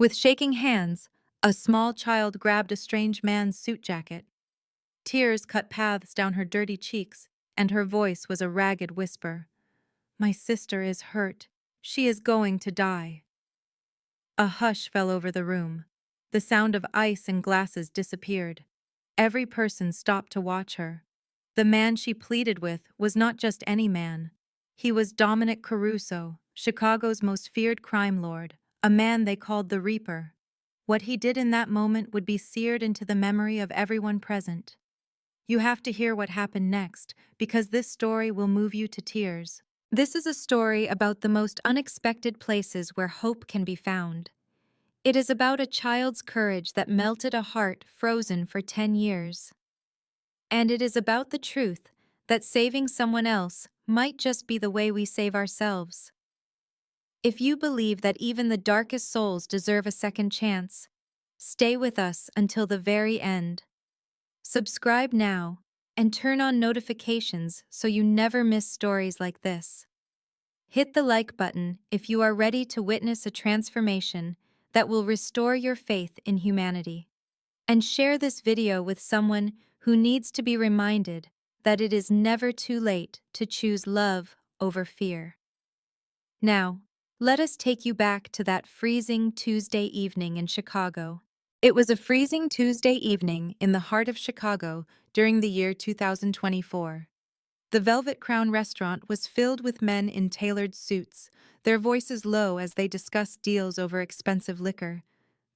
With shaking hands, a small child grabbed a strange man's suit jacket. Tears cut paths down her dirty cheeks, and her voice was a ragged whisper. "My sister is hurt. She is going to die." A hush fell over the room. The sound of ice and glasses disappeared. Every person stopped to watch her. The man she pleaded with was not just any man. He was Dominic Caruso, Chicago's most feared crime lord, a man they called the Reaper. What he did in that moment would be seared into the memory of everyone present. You have to hear what happened next, because this story will move you to tears. This is a story about the most unexpected places where hope can be found. It is about a child's courage that melted a heart frozen for 10 years. And it is about the truth that saving someone else might just be the way we save ourselves. If you believe that even the darkest souls deserve a second chance, stay with us until the very end. Subscribe now and turn on notifications so you never miss stories like this. Hit the like button if you are ready to witness a transformation that will restore your faith in humanity. And share this video with someone who needs to be reminded that it is never too late to choose love over fear. Now, let us take you back to that freezing Tuesday evening in Chicago. It was a freezing Tuesday evening in the heart of Chicago during the year 2024. The Velvet Crown restaurant was filled with men in tailored suits, their voices low as they discussed deals over expensive liquor.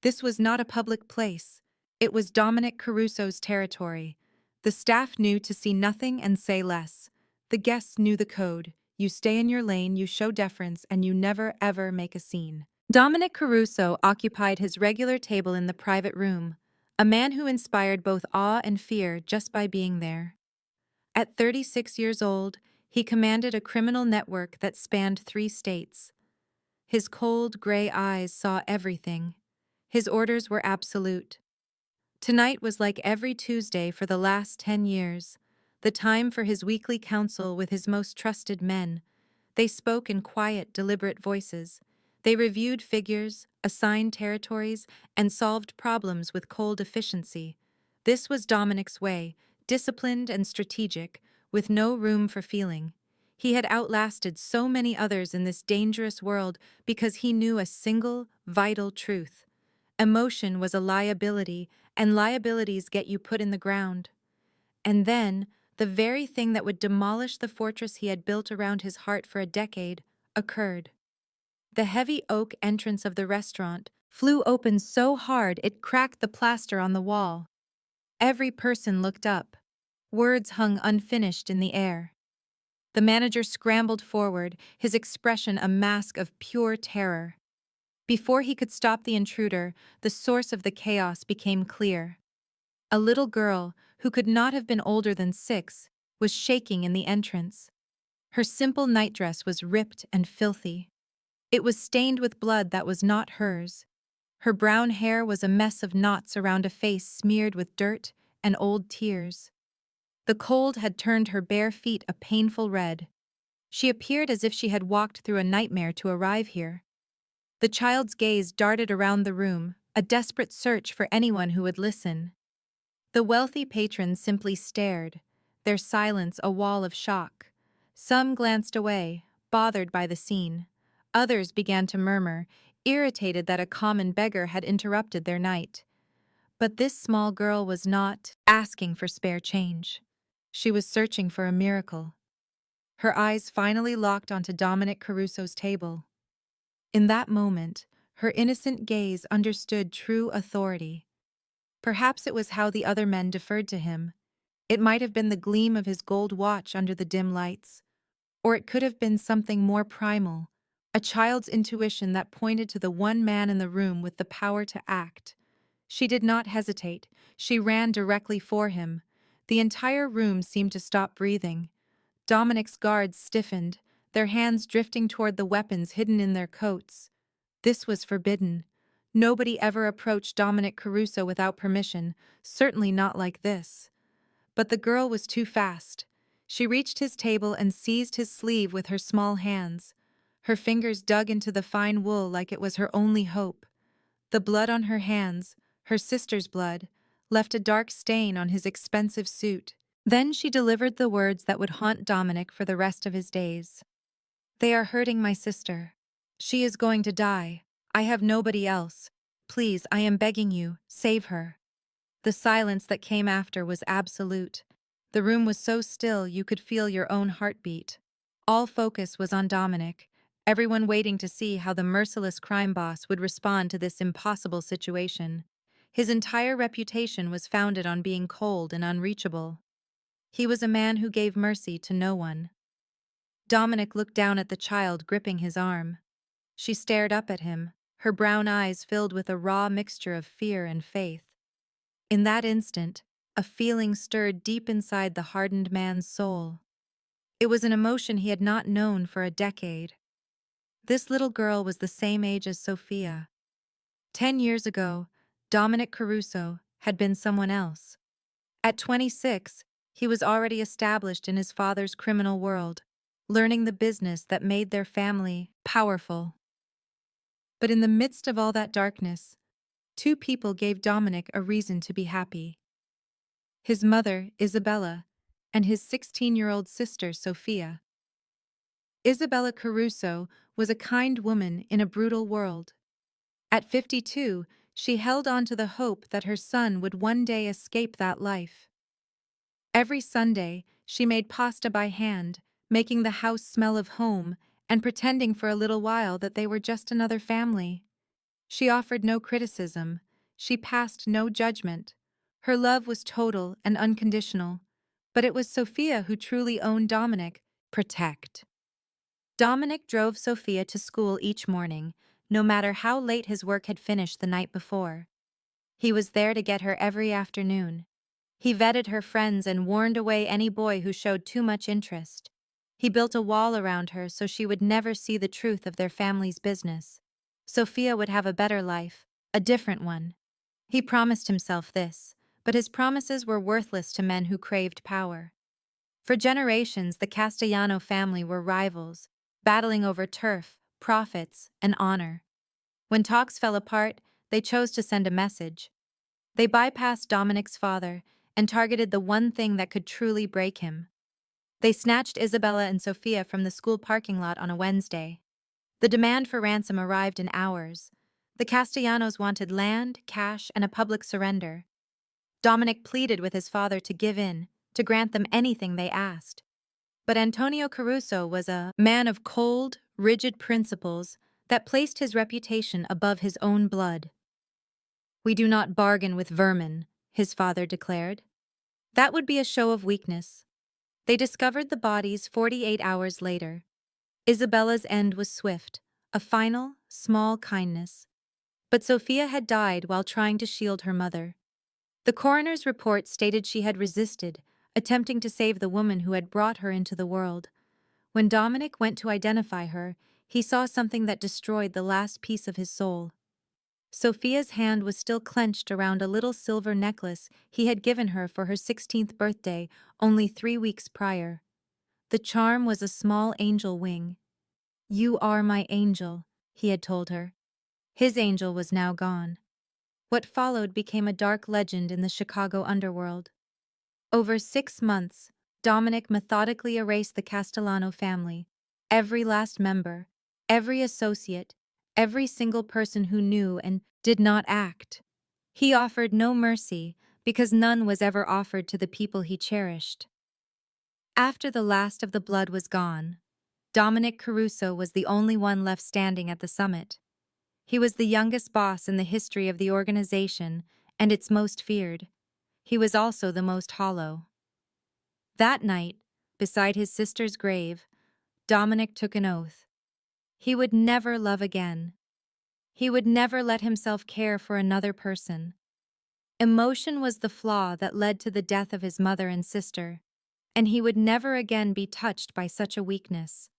This was not a public place. It was Dominic Caruso's territory. The staff knew to see nothing and say less. The guests knew the code. You stay in your lane, you show deference, and you never ever make a scene. Dominic Caruso occupied his regular table in the private room, a man who inspired both awe and fear just by being there. At 36 years old, he commanded a criminal network that spanned 3 states. His cold, gray eyes saw everything. His orders were absolute. Tonight was like every Tuesday for the last 10 years, the time for his weekly council with his most trusted men. They spoke in quiet, deliberate voices. They reviewed figures, assigned territories, and solved problems with cold efficiency. This was Dominic's way, disciplined and strategic, with no room for feeling. He had outlasted so many others in this dangerous world because he knew a single, vital truth. Emotion was a liability, and liabilities get you put in the ground. And then, the very thing that would demolish the fortress he had built around his heart for a decade occurred. The heavy oak entrance of the restaurant flew open so hard it cracked the plaster on the wall. Every person looked up. Words hung unfinished in the air. The manager scrambled forward, his expression a mask of pure terror. Before he could stop the intruder, the source of the chaos became clear. A little girl, who could not have been older than 6, was shaking in the entrance. Her simple nightdress was ripped and filthy. It was stained with blood that was not hers. Her brown hair was a mess of knots around a face smeared with dirt and old tears. The cold had turned her bare feet a painful red. She appeared as if she had walked through a nightmare to arrive here. The child's gaze darted around the room, a desperate search for anyone who would listen. The wealthy patrons simply stared, their silence a wall of shock. Some glanced away, bothered by the scene. Others began to murmur, irritated that a common beggar had interrupted their night. But this small girl was not asking for spare change. She was searching for a miracle. Her eyes finally locked onto Dominic Caruso's table. In that moment, her innocent gaze understood true authority. Perhaps it was how the other men deferred to him. It might have been the gleam of his gold watch under the dim lights. Or it could have been something more primal, a child's intuition that pointed to the one man in the room with the power to act. She did not hesitate. She ran directly for him. The entire room seemed to stop breathing. Dominic's guards stiffened, their hands drifting toward the weapons hidden in their coats. This was forbidden. Nobody ever approached Dominic Caruso without permission, certainly not like this. But the girl was too fast. She reached his table and seized his sleeve with her small hands. Her fingers dug into the fine wool like it was her only hope. The blood on her hands, her sister's blood, left a dark stain on his expensive suit. Then she delivered the words that would haunt Dominic for the rest of his days. "They are hurting my sister. She is going to die. I have nobody else. Please, I am begging you, save her." The silence that came after was absolute. The room was so still you could feel your own heartbeat. All focus was on Dominic, everyone waiting to see how the merciless crime boss would respond to this impossible situation. His entire reputation was founded on being cold and unreachable. He was a man who gave mercy to no one. Dominic looked down at the child gripping his arm. She stared up at him, her brown eyes filled with a raw mixture of fear and faith. In that instant, a feeling stirred deep inside the hardened man's soul. It was an emotion he had not known for a decade. This little girl was the same age as Sophia. 10 years ago, Dominic Caruso had been someone else. At 26, he was already established in his father's criminal world, learning the business that made their family powerful. But in the midst of all that darkness, two people gave Dominic a reason to be happy. His mother, Isabella, and his 16-year-old sister, Sophia. Isabella Caruso was a kind woman in a brutal world. At 52, she held on to the hope that her son would one day escape that life. Every Sunday, she made pasta by hand, making the house smell of home and pretending for a little while that they were just another family. She offered no criticism. She passed no judgment. Her love was total and unconditional. But it was Sophia who truly owned Dominic. Protect. Dominic drove Sophia to school each morning, no matter how late his work had finished the night before. He was there to get her every afternoon. He vetted her friends and warned away any boy who showed too much interest. He built a wall around her so she would never see the truth of their family's business. Sophia would have a better life, a different one. He promised himself this, but his promises were worthless to men who craved power. For generations, the Castellano family were rivals, battling over turf, profits, and honor. When talks fell apart, they chose to send a message. They bypassed Dominic's father and targeted the one thing that could truly break him. They snatched Isabella and Sophia from the school parking lot on a Wednesday. The demand for ransom arrived in hours. The Castellanos wanted land, cash, and a public surrender. Dominic pleaded with his father to give in, to grant them anything they asked. But Antonio Caruso was a man of cold, rigid principles that placed his reputation above his own blood. "We do not bargain with vermin," his father declared. That would be a show of weakness. They discovered the bodies 48 hours later. Isabella's end was swift, a final, small kindness. But Sophia had died while trying to shield her mother. The coroner's report stated she had resisted, attempting to save the woman who had brought her into the world. When Dominic went to identify her, he saw something that destroyed the last piece of his soul. Sophia's hand was still clenched around a little silver necklace he had given her for her 16th birthday only 3 weeks prior. The charm was a small angel wing. "You are my angel," he had told her. His angel was now gone. What followed became a dark legend in the Chicago underworld. Over 6 months, Dominic methodically erased the Castellano family, every last member, every associate, every single person who knew and did not act. He offered no mercy because none was ever offered to the people he cherished. After the last of the blood was gone, Dominic Caruso was the only one left standing at the summit. He was the youngest boss in the history of the organization and its most feared. He was also the most hollow. That night, beside his sister's grave, Dominic took an oath. He would never love again. He would never let himself care for another person. Emotion was the flaw that led to the death of his mother and sister, and he would never again be touched by such a weakness.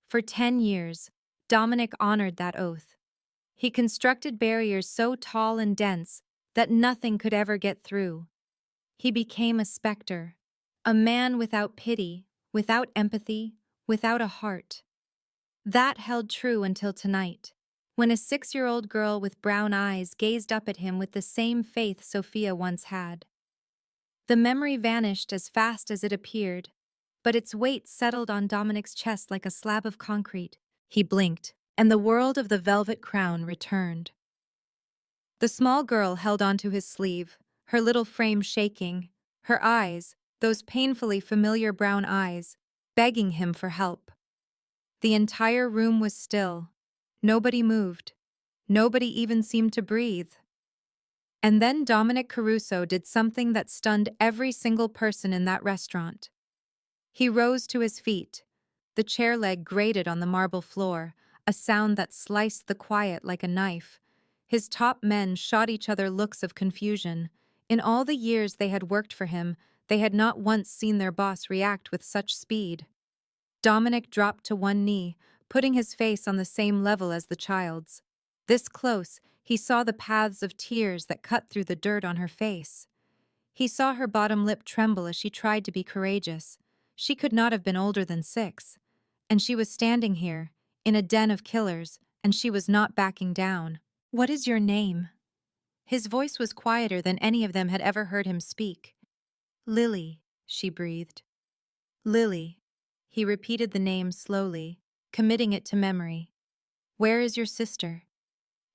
For 10 years, Dominic honored that oath. He constructed barriers so tall and dense that nothing could ever get through. He became a specter, a man without pity, without empathy, without a heart. That held true until tonight, when a 6-year-old girl with brown eyes gazed up at him with the same faith Sophia once had. The memory vanished as fast as it appeared, but its weight settled on Dominic's chest like a slab of concrete. He blinked, and the world of the velvet crown returned. The small girl held onto his sleeve, her little frame shaking, her eyes, those painfully familiar brown eyes, begging him for help. The entire room was still. Nobody moved. Nobody even seemed to breathe. And then Dominic Caruso did something that stunned every single person in that restaurant. He rose to his feet. The chair leg grated on the marble floor, a sound that sliced the quiet like a knife. His top men shot each other looks of confusion. In all the years they had worked for him, they had not once seen their boss react with such speed. Dominic dropped to one knee, putting his face on the same level as the child's. This close, he saw the paths of tears that cut through the dirt on her face. He saw her bottom lip tremble as she tried to be courageous. She could not have been older than 6. And she was standing here, in a den of killers, and she was not backing down. "What is your name?" His voice was quieter than any of them had ever heard him speak. "Lily," she breathed. "Lily." He repeated the name slowly, committing it to memory. "Where is your sister?"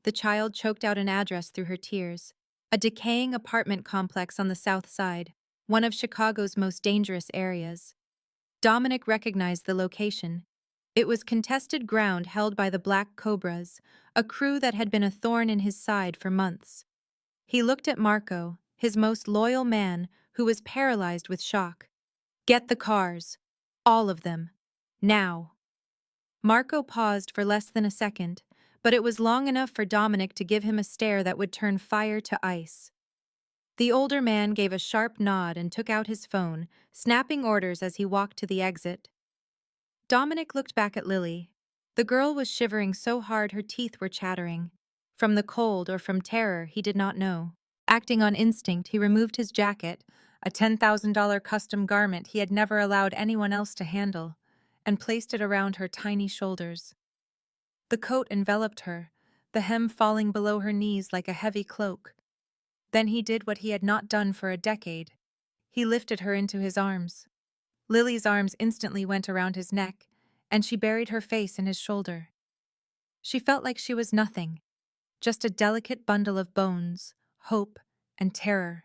The child choked out an address through her tears. A decaying apartment complex on the south side, one of Chicago's most dangerous areas. Dominic recognized the location. It was contested ground held by the Black Cobras, a crew that had been a thorn in his side for months. He looked at Marco, his most loyal man, who was paralyzed with shock. "Get the cars. All of them. Now." Marco paused for less than a second, but it was long enough for Dominic to give him a stare that would turn fire to ice. The older man gave a sharp nod and took out his phone, snapping orders as he walked to the exit. Dominic looked back at Lily. The girl was shivering so hard her teeth were chattering. From the cold or from terror, he did not know. Acting on instinct, he removed his jacket, a $10,000 custom garment he had never allowed anyone else to handle, and placed it around her tiny shoulders. The coat enveloped her, the hem falling below her knees like a heavy cloak. Then he did what he had not done for a decade. He lifted her into his arms. Lily's arms instantly went around his neck, and she buried her face in his shoulder. She felt like she was nothing, just a delicate bundle of bones, hope, and terror.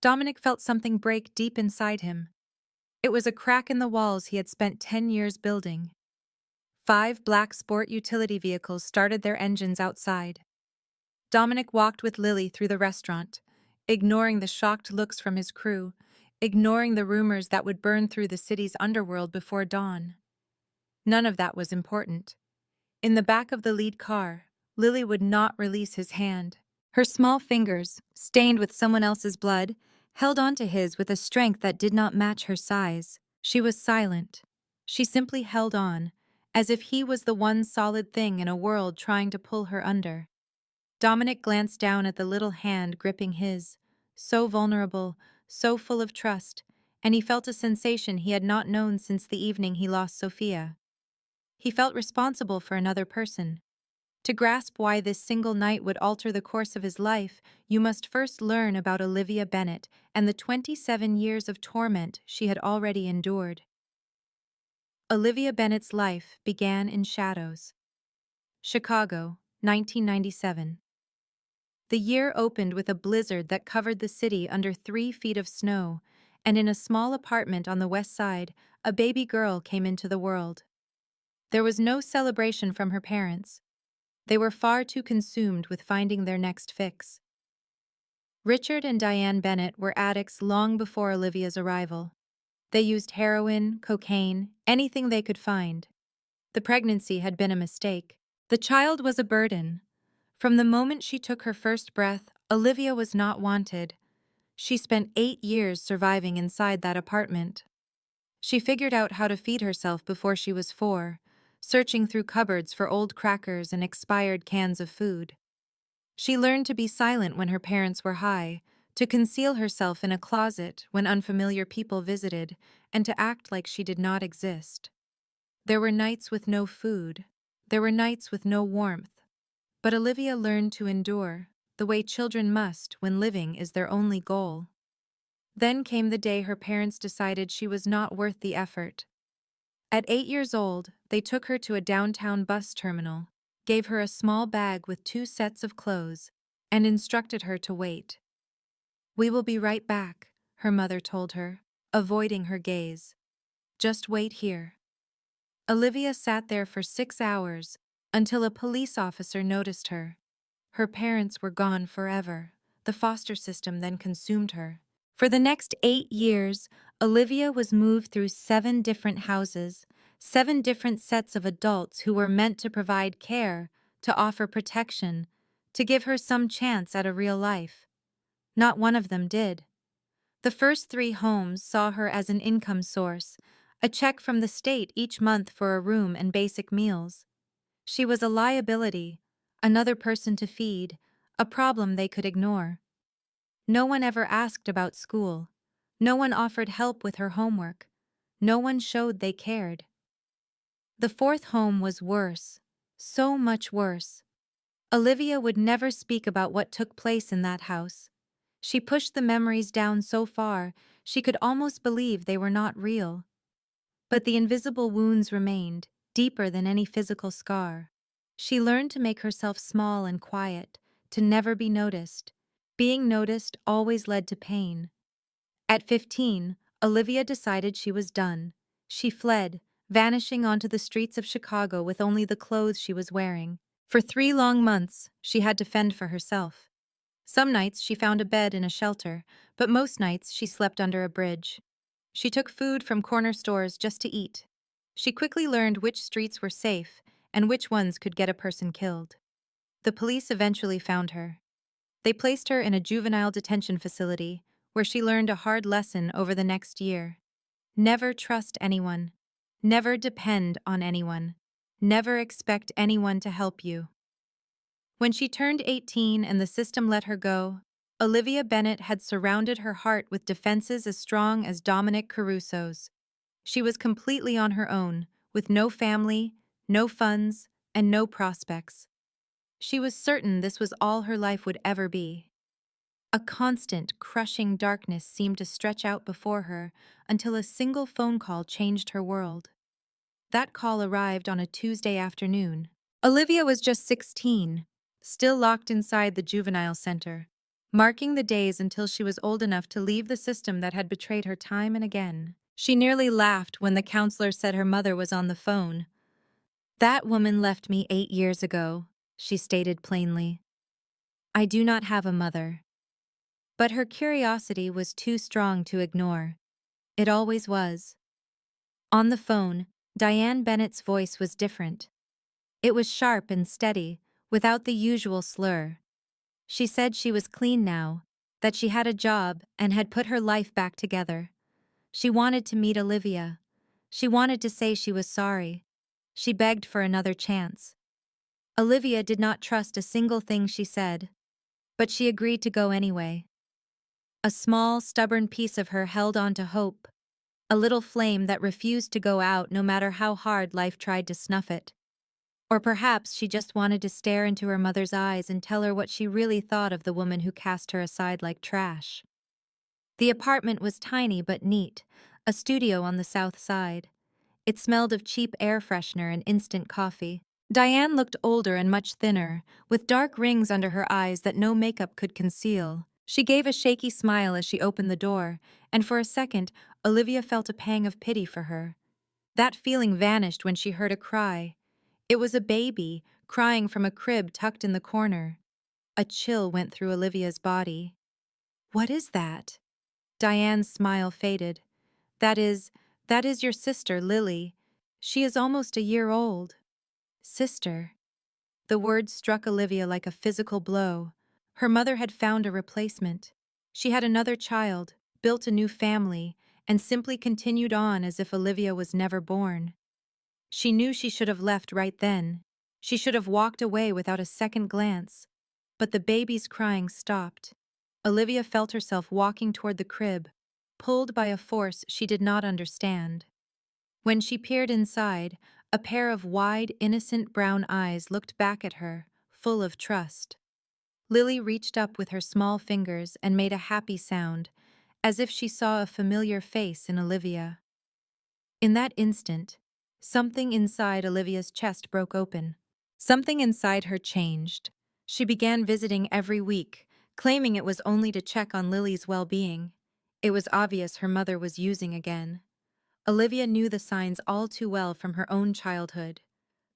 Dominic felt something break deep inside him. It was a crack in the walls he had spent 10 years building. 5 black sport utility vehicles started their engines outside. Dominic walked with Lily through the restaurant, ignoring the shocked looks from his crew, ignoring the rumors that would burn through the city's underworld before dawn. None of that was important. In the back of the lead car, Lily would not release his hand. Her small fingers, stained with someone else's blood, held onto his with a strength that did not match her size. She was silent. She simply held on, as if he was the one solid thing in a world trying to pull her under. Dominic glanced down at the little hand gripping his, so vulnerable, so full of trust, and he felt a sensation he had not known since the evening he lost Sophia. He felt responsible for another person. To grasp why this single night would alter the course of his life, you must first learn about Olivia Bennett and the 27 years of torment she had already endured. Olivia Bennett's life began in shadows. Chicago, 1997. The year opened with a blizzard that covered the city under 3 feet of snow, and in a small apartment on the west side, a baby girl came into the world. There was no celebration from her parents. They were far too consumed with finding their next fix. Richard and Diane Bennett were addicts long before Olivia's arrival. They used heroin, cocaine, anything they could find. The pregnancy had been a mistake. The child was a burden. From the moment she took her first breath, Olivia was not wanted. She spent 8 years surviving inside that apartment. She figured out how to feed herself before she was 4, searching through cupboards for old crackers and expired cans of food. She learned to be silent when her parents were high, to conceal herself in a closet when unfamiliar people visited, and to act like she did not exist. There were nights with no food. There were nights with no warmth. But Olivia learned to endure, the way children must when living is their only goal. Then came the day her parents decided she was not worth the effort. At 8 years old, they took her to a downtown bus terminal, gave her a small bag with 2 sets of clothes, and instructed her to wait. "We will be right back," her mother told her, avoiding her gaze. "Just wait here." Olivia sat there for 6 hours, until a police officer noticed her. Her parents were gone forever. The foster system then consumed her. For the next 8 years, Olivia was moved through 7 different houses, 7 different sets of adults who were meant to provide care, to offer protection, to give her some chance at a real life. Not one of them did. The first 3 homes saw her as an income source, a check from the state each month for a room and basic meals. She was a liability, another person to feed, a problem they could ignore. No one ever asked about school. No one offered help with her homework. No one showed they cared. The 4th home was worse, so much worse. Olivia would never speak about what took place in that house. She pushed the memories down so far, she could almost believe they were not real. But the invisible wounds remained, deeper than any physical scar. She learned to make herself small and quiet, to never be noticed. Being noticed always led to pain. At 15, Olivia decided she was done. She fled, vanishing onto the streets of Chicago with only the clothes she was wearing. For 3 long months, she had to fend for herself. Some nights she found a bed in a shelter, but most nights she slept under a bridge. She took food from corner stores just to eat. She quickly learned which streets were safe and which ones could get a person killed. The police eventually found her. They placed her in a juvenile detention facility, where she learned a hard lesson over the next year. Never trust anyone. Never depend on anyone. Never expect anyone to help you. When she turned 18 and the system let her go, Olivia Bennett had surrounded her heart with defenses as strong as Dominic Caruso's. She was completely on her own, with no family, no funds, and no prospects. She was certain this was all her life would ever be. A constant, crushing darkness seemed to stretch out before her until a single phone call changed her world. That call arrived on a Tuesday afternoon. Olivia was just 16, still locked inside the juvenile center, marking the days until she was old enough to leave the system that had betrayed her time and again. She nearly laughed when the counselor said her mother was on the phone. "That woman left me 8 years ago," she stated plainly. "I do not have a mother." But her curiosity was too strong to ignore. It always was. On the phone, Diane Bennett's voice was different. It was sharp and steady, without the usual slur. She said she was clean now, that she had a job and had put her life back together. She wanted to meet Olivia. She wanted to say she was sorry. She begged for another chance. Olivia did not trust a single thing she said, but she agreed to go anyway. A small, stubborn piece of her held on to hope, a little flame that refused to go out no matter how hard life tried to snuff it. Or perhaps she just wanted to stare into her mother's eyes and tell her what she really thought of the woman who cast her aside like trash. The apartment was tiny but neat, a studio on the south side. It smelled of cheap air freshener and instant coffee. Diane looked older and much thinner, with dark rings under her eyes that no makeup could conceal. She gave a shaky smile as she opened the door, and for a second, Olivia felt a pang of pity for her. That feeling vanished when she heard a cry. It was a baby, crying from a crib tucked in the corner. A chill went through Olivia's body. "What is that?" Diane's smile faded. That is your sister, Lily. She is almost a year old." "Sister." The word struck Olivia like a physical blow. Her mother had found a replacement. She had another child, built a new family, and simply continued on as if Olivia was never born. She knew she should have left right then. She should have walked away without a second glance. But the baby's crying stopped. Olivia felt herself walking toward the crib, pulled by a force she did not understand. When she peered inside, a pair of wide, innocent brown eyes looked back at her, full of trust. Lily reached up with her small fingers and made a happy sound, as if she saw a familiar face in Olivia. In that instant, something inside Olivia's chest broke open. Something inside her changed. She began visiting every week, claiming it was only to check on Lily's well-being. It was obvious her mother was using again. Olivia knew the signs all too well from her own childhood.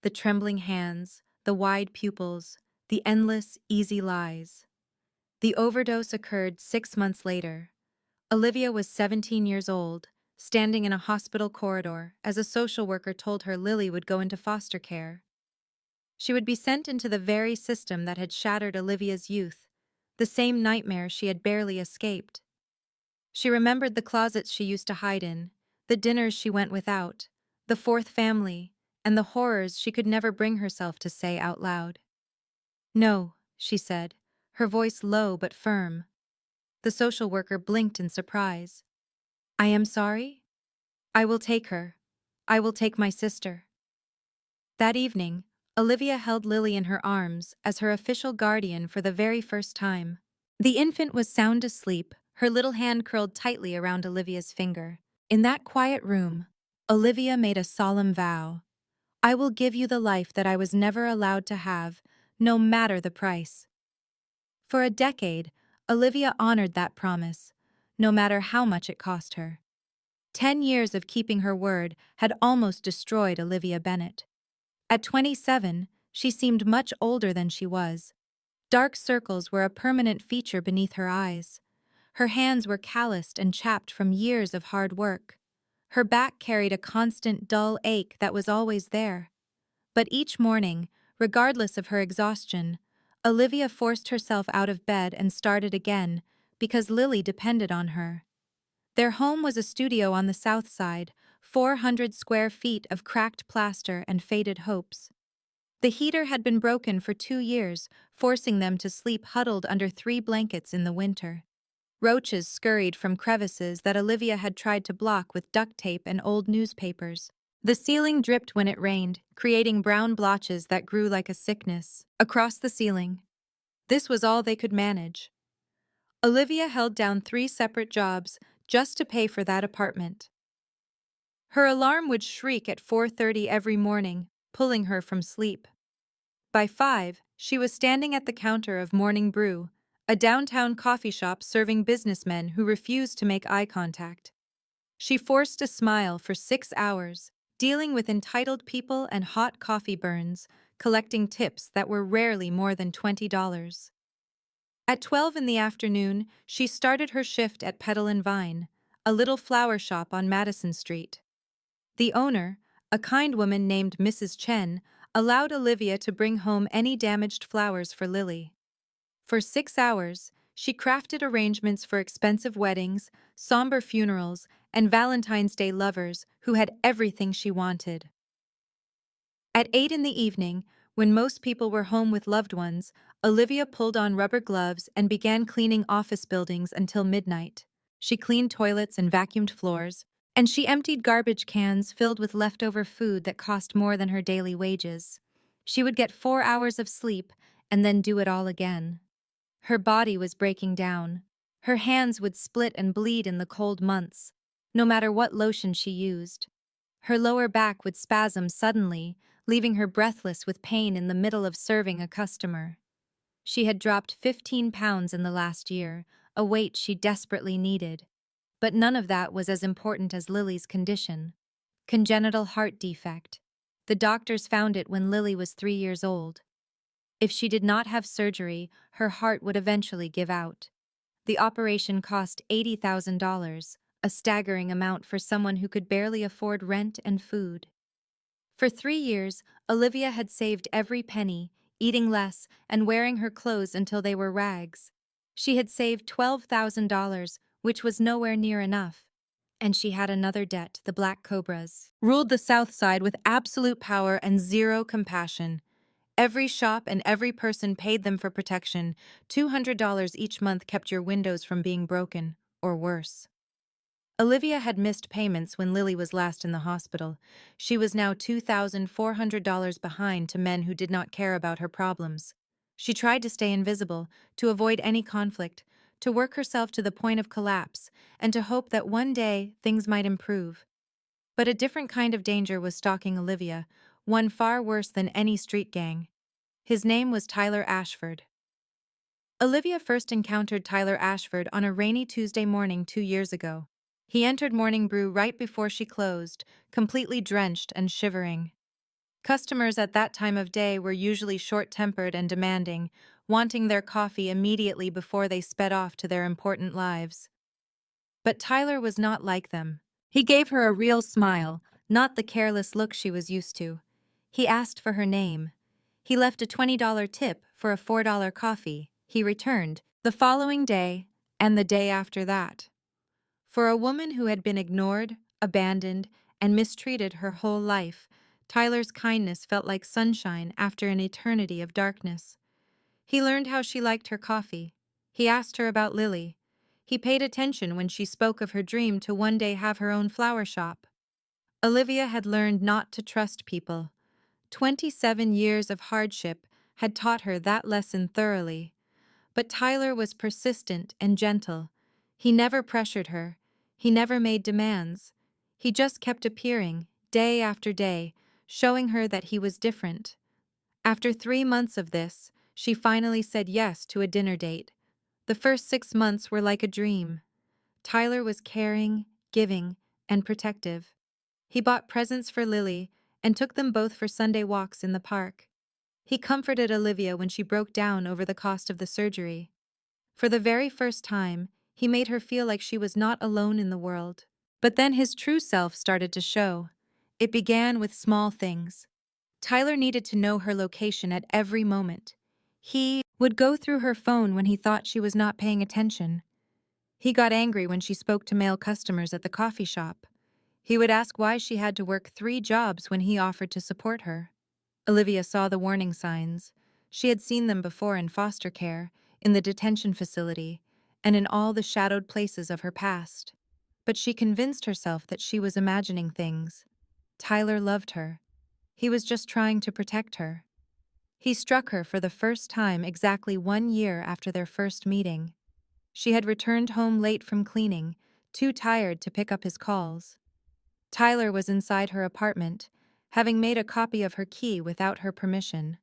The trembling hands, the wide pupils, the endless, easy lies. The overdose occurred 6 months later. Olivia was 17 years old, standing in a hospital corridor as a social worker told her Lily would go into foster care. She would be sent into the very system that had shattered Olivia's youth, the same nightmare she had barely escaped. She remembered the closets she used to hide in, the dinners she went without, the fourth family, and the horrors she could never bring herself to say out loud. "No," she said, her voice low but firm. The social worker blinked in surprise. "I am sorry? I will take her. I will take my sister." That evening, Olivia held Lily in her arms as her official guardian for the very first time. The infant was sound asleep, her little hand curled tightly around Olivia's finger. In that quiet room, Olivia made a solemn vow. "I will give you the life that I was never allowed to have, no matter the price." For a decade, Olivia honored that promise, no matter how much it cost her. 10 years of keeping her word had almost destroyed Olivia Bennett. At 27, she seemed much older than she was. Dark circles were a permanent feature beneath her eyes. Her hands were calloused and chapped from years of hard work. Her back carried a constant dull ache that was always there. But each morning, regardless of her exhaustion, Olivia forced herself out of bed and started again, because Lily depended on her. Their home was a studio on the south side, 400 square feet of cracked plaster and faded hopes. The heater had been broken for 2 years, forcing them to sleep huddled under 3 blankets in the winter. Roaches scurried from crevices that Olivia had tried to block with duct tape and old newspapers. The ceiling dripped when it rained, creating brown blotches that grew like a sickness across the ceiling. This was all they could manage. Olivia held down 3 separate jobs just to pay for that apartment. Her alarm would shriek at 4:30 every morning, pulling her from sleep. By 5, she was standing at the counter of Morning Brew, a downtown coffee shop serving businessmen who refused to make eye contact. She forced a smile for 6 hours, dealing with entitled people and hot coffee burns, collecting tips that were rarely more than $20. At 12 in the afternoon, she started her shift at Petal and Vine, a little flower shop on Madison Street. The owner, a kind woman named Mrs. Chen, allowed Olivia to bring home any damaged flowers for Lily. For 6 hours, she crafted arrangements for expensive weddings, somber funerals, and Valentine's Day lovers who had everything she wanted. At 8 in the evening, when most people were home with loved ones, Olivia pulled on rubber gloves and began cleaning office buildings until midnight. She cleaned toilets and vacuumed floors, and she emptied garbage cans filled with leftover food that cost more than her daily wages. She would get 4 hours of sleep and then do it all again. Her body was breaking down. Her hands would split and bleed in the cold months, no matter what lotion she used. Her lower back would spasm suddenly, leaving her breathless with pain in the middle of serving a customer. She had dropped 15 pounds in the last year, a weight she desperately needed. But none of that was as important as Lily's condition. Congenital heart defect. The doctors found it when Lily was 3 years old. If she did not have surgery, her heart would eventually give out. The operation cost $80,000, a staggering amount for someone who could barely afford rent and food. For 3 years, Olivia had saved every penny, eating less and wearing her clothes until they were rags. She had saved $12,000, which was nowhere near enough. And she had another debt, the Black Cobras. Ruled the South Side with absolute power and zero compassion. Every shop and every person paid them for protection. $200 each month kept your windows from being broken, or worse. Olivia had missed payments when Lily was last in the hospital. She was now $2,400 behind to men who did not care about her problems. She tried to stay invisible, to avoid any conflict, to work herself to the point of collapse, and to hope that one day things might improve. But a different kind of danger was stalking Olivia, one far worse than any street gang. His name was Tyler Ashford. Olivia first encountered Tyler Ashford on a rainy Tuesday morning 2 years ago. He entered Morning Brew right before she closed, completely drenched and shivering. Customers at that time of day were usually short-tempered and demanding, wanting their coffee immediately before they sped off to their important lives. But Tyler was not like them. He gave her a real smile, not the careless look she was used to. He asked for her name. He left a $20 tip for a $4 coffee. He returned the following day and the day after that. For a woman who had been ignored, abandoned, and mistreated her whole life, Tyler's kindness felt like sunshine after an eternity of darkness. He learned how she liked her coffee. He asked her about Lily. He paid attention when she spoke of her dream to one day have her own flower shop. Olivia had learned not to trust people. 27 years of hardship had taught her that lesson thoroughly. But Tyler was persistent and gentle. He never pressured her. He never made demands. He just kept appearing, day after day, showing her that he was different. After 3 months of this, she finally said yes to a dinner date. The first 6 months were like a dream. Tyler was caring, giving, and protective. He bought presents for Lily and took them both for Sunday walks in the park. He comforted Olivia when she broke down over the cost of the surgery. For the very first time, he made her feel like she was not alone in the world. But then his true self started to show. It began with small things. Tyler needed to know her location at every moment. He would go through her phone when he thought she was not paying attention. He got angry when she spoke to male customers at the coffee shop. He would ask why she had to work 3 jobs when he offered to support her. Olivia saw the warning signs. She had seen them before in foster care, in the detention facility, and in all the shadowed places of her past. But she convinced herself that she was imagining things. Tyler loved her. He was just trying to protect her. He struck her for the first time exactly 1 year after their first meeting. She had returned home late from cleaning, too tired to pick up his calls. Tyler was inside her apartment, having made a copy of her key without her permission.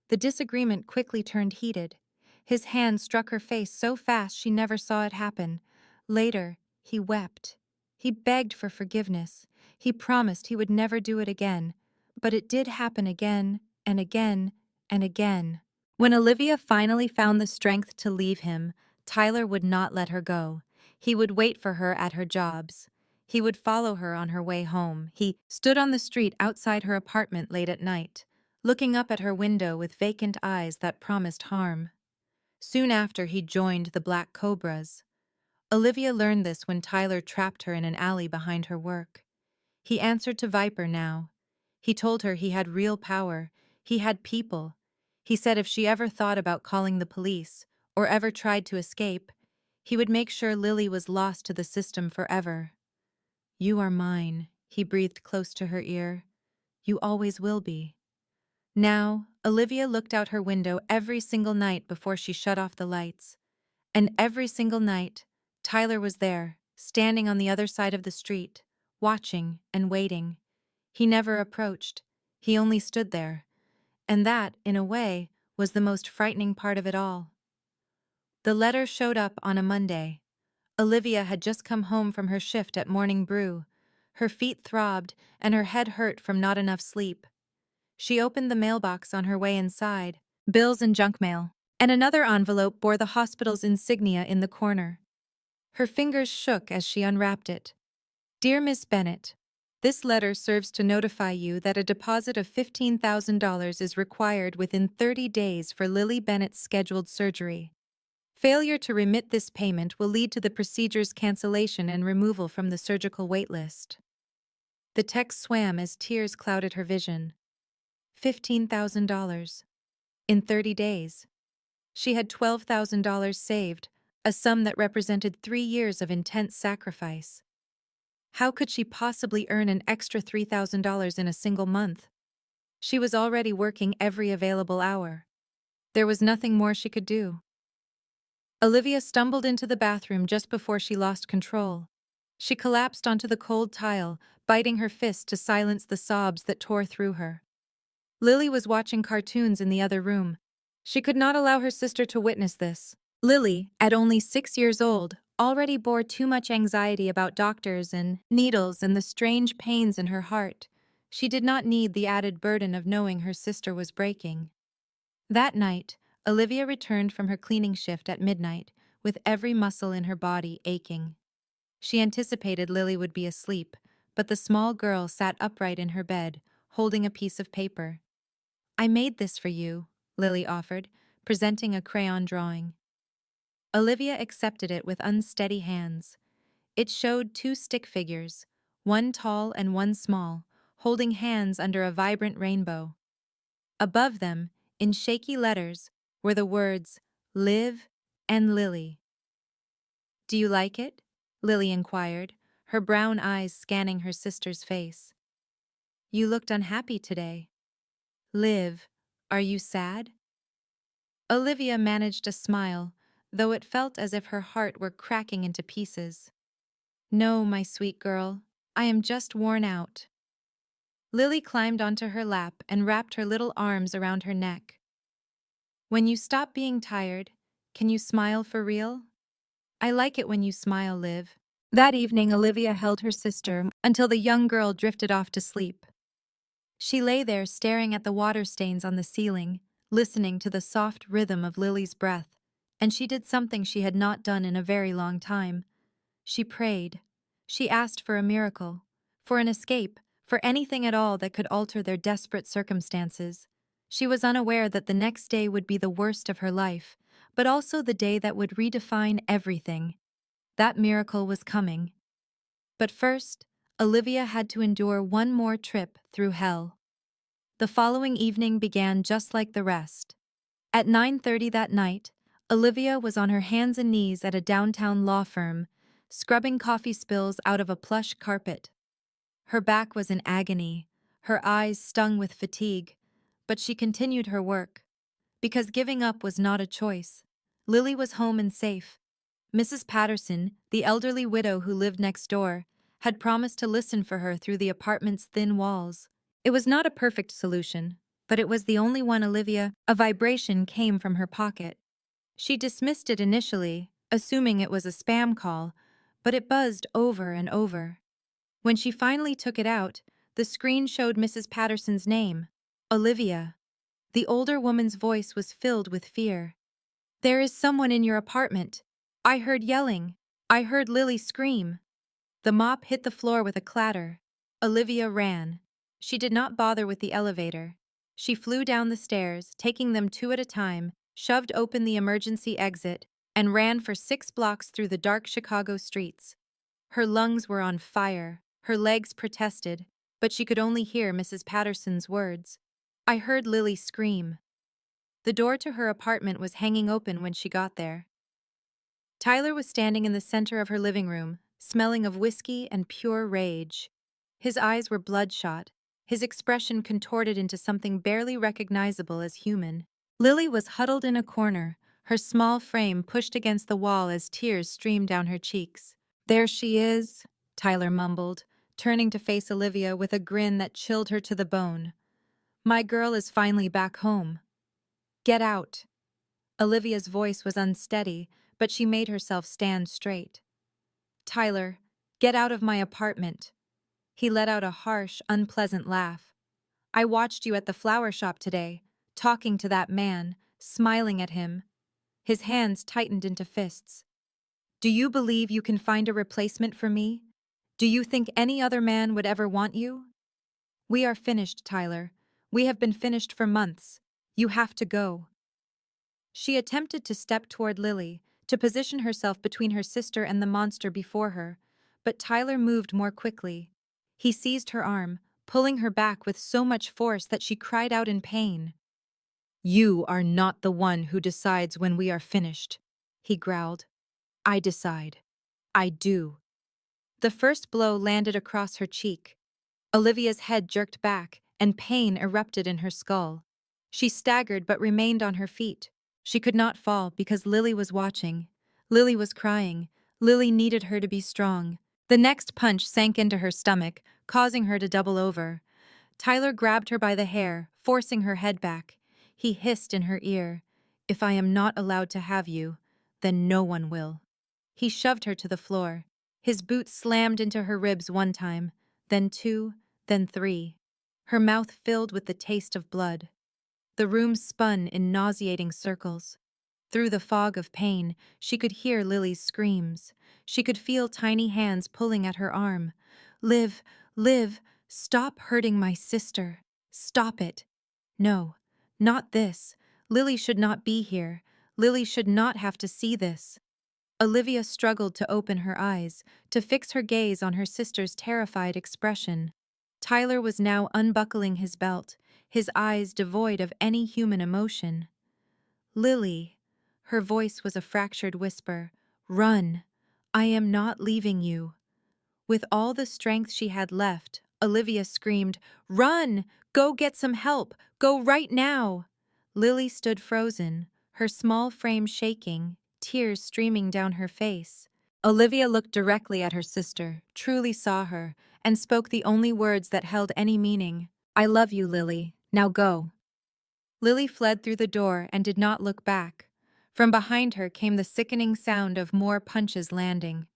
The disagreement quickly turned heated. His hand struck her face so fast she never saw it happen. Later, he wept. He begged for forgiveness. He promised he would never do it again. But it did happen again and again and again. When Olivia finally found the strength to leave him, Tyler would not let her go. He would wait for her at her jobs. He would follow her on her way home. He stood on the street outside her apartment late at night, looking up at her window with vacant eyes that promised harm. Soon after, he joined the Black Cobras. Olivia learned this when Tyler trapped her in an alley behind her work. He answered to Viper now. He told her he had real power. He had people. He said if she ever thought about calling the police, or ever tried to escape, he would make sure Lily was lost to the system forever. "You are mine," he breathed close to her ear. "You always will be." Now, Olivia looked out her window every single night before she shut off the lights. And every single night, Tyler was there, standing on the other side of the street, watching and waiting. He never approached. He only stood there. And that, in a way, was the most frightening part of it all. The letter showed up on a Monday. Olivia had just come home from her shift at Morning Brew. Her feet throbbed and her head hurt from not enough sleep. She opened the mailbox on her way inside, bills and junk mail, and another envelope bore the hospital's insignia in the corner. Her fingers shook as she unwrapped it. "Dear Miss Bennett, this letter serves to notify you that a deposit of $15,000 is required within 30 days for Lily Bennett's scheduled surgery. Failure to remit this payment will lead to the procedure's cancellation and removal from the surgical waitlist." The text swam as tears clouded her vision. $15,000. In 30 days. She had $12,000 saved, a sum that represented 3 years of intense sacrifice. How could she possibly earn an extra $3,000 in a single month? She was already working every available hour. There was nothing more she could do. Olivia stumbled into the bathroom just before she lost control. She collapsed onto the cold tile, biting her fist to silence the sobs that tore through her. Lily was watching cartoons in the other room. She could not allow her sister to witness this. Lily, at only 6 years old, already bore too much anxiety about doctors and needles and the strange pains in her heart. She did not need the added burden of knowing her sister was breaking. That night, Olivia returned from her cleaning shift at midnight, with every muscle in her body aching. She anticipated Lily would be asleep, but the small girl sat upright in her bed, holding a piece of paper. "I made this for you," Lily offered, presenting a crayon drawing. Olivia accepted it with unsteady hands. It showed two stick figures, one tall and one small, holding hands under a vibrant rainbow. Above them, in shaky letters, were the words, "Live" and "Lily." "Do you like it?" Lily inquired, her brown eyes scanning her sister's face. "You looked unhappy today." "Liv, are you sad?" Olivia managed a smile, though it felt as if her heart were cracking into pieces. "No, my sweet girl, I am just worn out." Lily climbed onto her lap and wrapped her little arms around her neck. "When you stop being tired, can you smile for real? I like it when you smile, Liv." That evening, Olivia held her sister until the young girl drifted off to sleep. She lay there staring at the water stains on the ceiling, listening to the soft rhythm of Lily's breath, and she did something she had not done in a very long time. She prayed. She asked for a miracle, for an escape, for anything at all that could alter their desperate circumstances. She was unaware that the next day would be the worst of her life, but also the day that would redefine everything. That miracle was coming. But first, Olivia had to endure one more trip through hell. The following evening began just like the rest. At 9:30 that night, Olivia was on her hands and knees at a downtown law firm, scrubbing coffee spills out of a plush carpet. Her back was in agony, her eyes stung with fatigue, but she continued her work. Because giving up was not a choice. Lily was home and safe. Mrs. Patterson, the elderly widow who lived next door, had promised to listen for her through the apartment's thin walls. It was not a perfect solution, but it was the only one. A vibration came from her pocket. She dismissed it initially, assuming it was a spam call, but it buzzed over and over. When she finally took it out, the screen showed Mrs. Patterson's name, Olivia. The older woman's voice was filled with fear. "There is someone in your apartment. I heard yelling. I heard Lily scream." The mop hit the floor with a clatter. Olivia ran. She did not bother with the elevator. She flew down the stairs, taking them two at a time, shoved open the emergency exit, and ran for 6 blocks through the dark Chicago streets. Her lungs were on fire, her legs protested, but she could only hear Mrs. Patterson's words. "I heard Lily scream." The door to her apartment was hanging open when she got there. Tyler was standing in the center of her living room, smelling of whiskey and pure rage. His eyes were bloodshot, his expression contorted into something barely recognizable as human. Lily was huddled in a corner, her small frame pushed against the wall as tears streamed down her cheeks. "There she is," Tyler mumbled, turning to face Olivia with a grin that chilled her to the bone. "My girl is finally back home. Get out." Olivia's voice was unsteady, but she made herself stand straight. "Tyler, get out of my apartment." He let out a harsh, unpleasant laugh. "I watched you at the flower shop today, talking to that man, smiling at him." His hands tightened into fists. "Do you believe you can find a replacement for me? Do you think any other man would ever want you?" "We are finished, Tyler. We have been finished for months. You have to go." She attempted to step toward Lily, to position herself between her sister and the monster before her, but Tyler moved more quickly. He seized her arm, pulling her back with so much force that she cried out in pain. "You are not the one who decides when we are finished," he growled. "I decide. I do." The first blow landed across her cheek. Olivia's head jerked back, and pain erupted in her skull. She staggered but remained on her feet. She could not fall because Lily was watching. Lily was crying. Lily needed her to be strong. The next punch sank into her stomach, causing her to double over. Tyler grabbed her by the hair, forcing her head back. He hissed in her ear, "If I am not allowed to have you, then no one will." He shoved her to the floor. His boot slammed into her ribs one time, then two, then three. Her mouth filled with the taste of blood. The room spun in nauseating circles. Through the fog of pain, she could hear Lily's screams. She could feel tiny hands pulling at her arm. "Liv, Liv, stop hurting my sister. Stop it." "No, not this. Lily should not be here. Lily should not have to see this." Olivia struggled to open her eyes, to fix her gaze on her sister's terrified expression. Tyler was now unbuckling his belt, his eyes devoid of any human emotion. "Lily," her voice was a fractured whisper, "run. I am not leaving you." With all the strength she had left, Olivia screamed, "Run! Go get some help! Go right now!" Lily stood frozen, her small frame shaking, tears streaming down her face. Olivia looked directly at her sister, truly saw her, and spoke the only words that held any meaning. "I love you, Lily. Now go." Lily fled through the door and did not look back. From behind her came the sickening sound of more punches landing.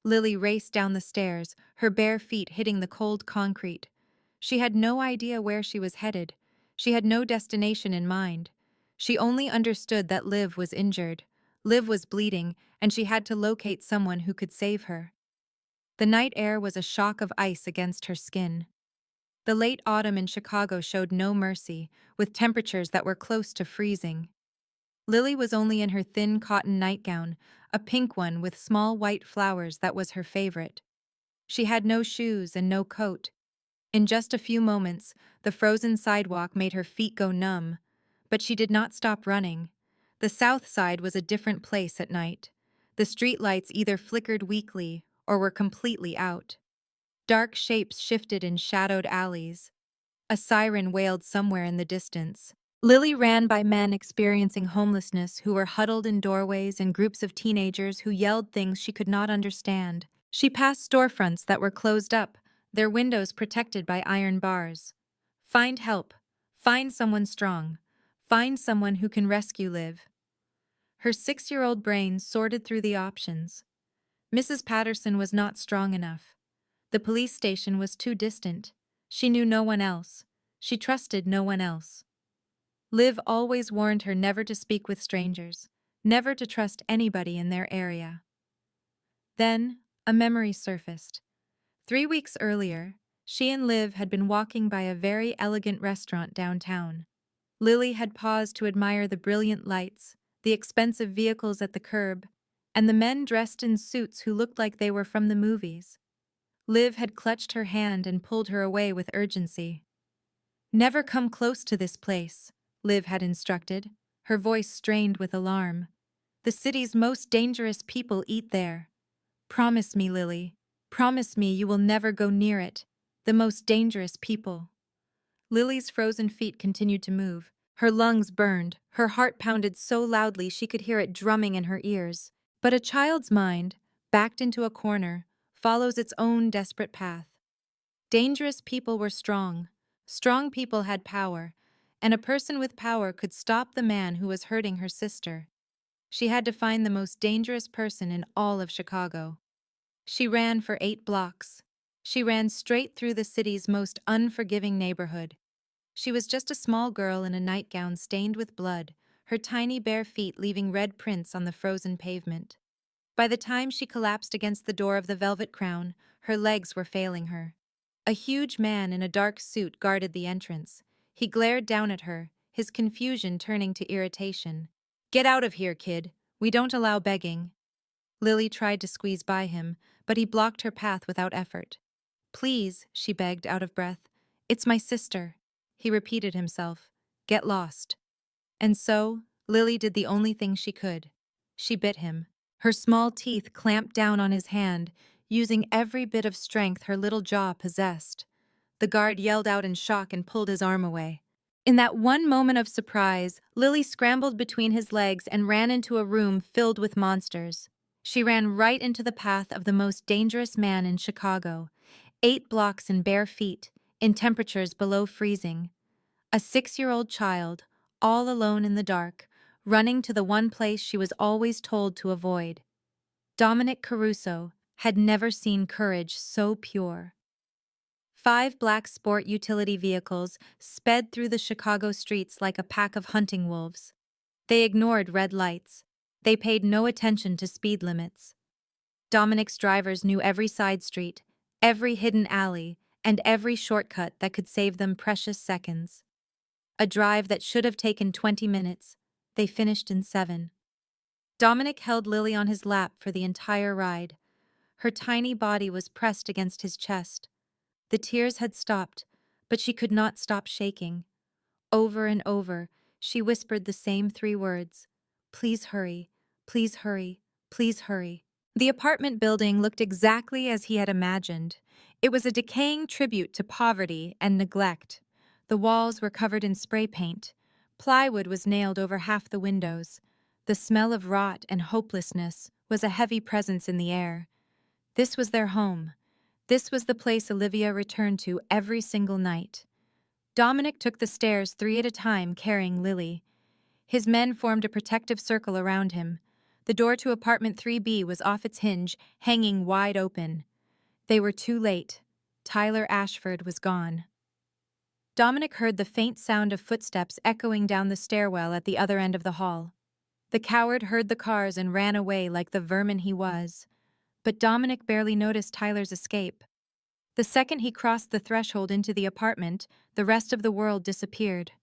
Lily raced down the stairs, her bare feet hitting the cold concrete. She had no idea where she was headed. She had no destination in mind. She only understood that Liv was injured. Liv was bleeding, and she had to locate someone who could save her. The night air was a shock of ice against her skin. The late autumn in Chicago showed no mercy, with temperatures that were close to freezing. Lily was only in her thin cotton nightgown, a pink one with small white flowers that was her favorite. She had no shoes and no coat. In just a few moments, the frozen sidewalk made her feet go numb, but she did not stop running. The south side was a different place at night. The streetlights either flickered weakly or were completely out. Dark shapes shifted in shadowed alleys. A siren wailed somewhere in the distance. Lily ran by men experiencing homelessness who were huddled in doorways and groups of teenagers who yelled things she could not understand. She passed storefronts that were closed up, their windows protected by iron bars. Find help. Find someone strong. Find someone who can rescue Liv. Her 6-year-old brain sorted through the options. Mrs. Patterson was not strong enough. The police station was too distant. She knew no one else. She trusted no one else. Liv always warned her never to speak with strangers, never to trust anybody in their area. Then, a memory surfaced. 3 weeks earlier, she and Liv had been walking by a very elegant restaurant downtown. Lily had paused to admire the brilliant lights, the expensive vehicles at the curb, and the men dressed in suits who looked like they were from the movies. Liv had clutched her hand and pulled her away with urgency. "Never come close to this place," Liv had instructed, her voice strained with alarm. "The city's most dangerous people eat there. Promise me, Lily. Promise me you will never go near it. The most dangerous people." Lily's frozen feet continued to move. Her lungs burned, her heart pounded so loudly she could hear it drumming in her ears. But a child's mind, backed into a corner, follows its own desperate path. Dangerous people were strong. Strong people had power, and a person with power could stop the man who was hurting her sister. She had to find the most dangerous person in all of Chicago. She ran for 8 blocks. She ran straight through the city's most unforgiving neighborhood. She was just a small girl in a nightgown stained with blood, her tiny bare feet leaving red prints on the frozen pavement. By the time she collapsed against the door of the Velvet Crown, her legs were failing her. A huge man in a dark suit guarded the entrance. He glared down at her, his confusion turning to irritation. "Get out of here, kid. We don't allow begging." Lily tried to squeeze by him, but he blocked her path without effort. "Please," she begged, out of breath. "It's my sister." He repeated himself. "Get lost." And so, Lily did the only thing she could. She bit him. Her small teeth clamped down on his hand, using every bit of strength her little jaw possessed. The guard yelled out in shock and pulled his arm away. In that one moment of surprise, Lily scrambled between his legs and ran into a room filled with monsters. She ran right into the path of the most dangerous man in Chicago, 8 blocks in bare feet, in temperatures below freezing. A 6-year-old child, all alone in the dark, running to the one place she was always told to avoid. Dominic Caruso had never seen courage so pure. 5 black sport utility vehicles sped through the Chicago streets like a pack of hunting wolves. They ignored red lights. They paid no attention to speed limits. Dominic's drivers knew every side street, every hidden alley, and every shortcut that could save them precious seconds. A drive that should have taken 20 minutes, they finished in 7. Dominic held Lily on his lap for the entire ride. Her tiny body was pressed against his chest. The tears had stopped, but she could not stop shaking. Over and over, she whispered the same 3 words. Please hurry, please hurry, please hurry. The apartment building looked exactly as he had imagined. It was a decaying tribute to poverty and neglect. The walls were covered in spray paint. Plywood was nailed over half the windows. The smell of rot and hopelessness was a heavy presence in the air. This was their home. This was the place Olivia returned to every single night. Dominic took the stairs 3 at a time, carrying Lily. His men formed a protective circle around him. The door to apartment 3B was off its hinge, hanging wide open. They were too late. Tyler Ashford was gone. Dominic heard the faint sound of footsteps echoing down the stairwell at the other end of the hall. The coward heard the cars and ran away like the vermin he was. But Dominic barely noticed Tyler's escape. The second he crossed the threshold into the apartment, the rest of the world disappeared.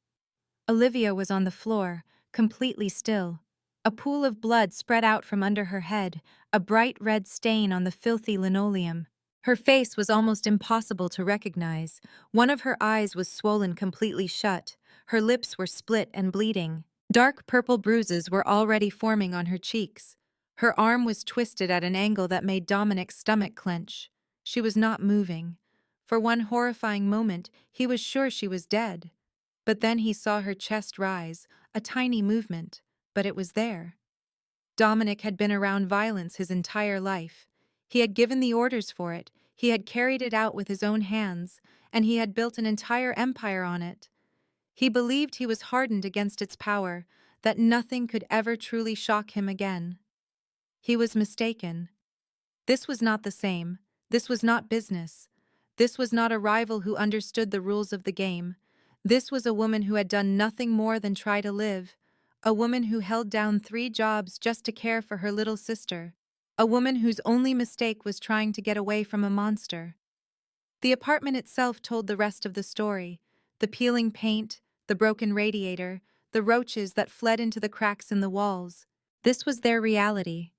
Olivia was on the floor, completely still. A pool of blood spread out from under her head, a bright red stain on the filthy linoleum. Her face was almost impossible to recognize. One of her eyes was swollen completely shut. Her lips were split and bleeding. Dark purple bruises were already forming on her cheeks. Her arm was twisted at an angle that made Dominic's stomach clench. She was not moving. For one horrifying moment, he was sure she was dead. But then he saw her chest rise, a tiny movement, but it was there. Dominic had been around violence his entire life. He had given the orders for it, he had carried it out with his own hands, and he had built an entire empire on it. He believed he was hardened against its power, that nothing could ever truly shock him again. He was mistaken. This was not the same. This was not business. This was not a rival who understood the rules of the game. This was a woman who had done nothing more than try to live. A woman who held down 3 jobs just to care for her little sister. A woman whose only mistake was trying to get away from a monster. The apartment itself told the rest of the story. The peeling paint, the broken radiator, the roaches that fled into the cracks in the walls. This was their reality.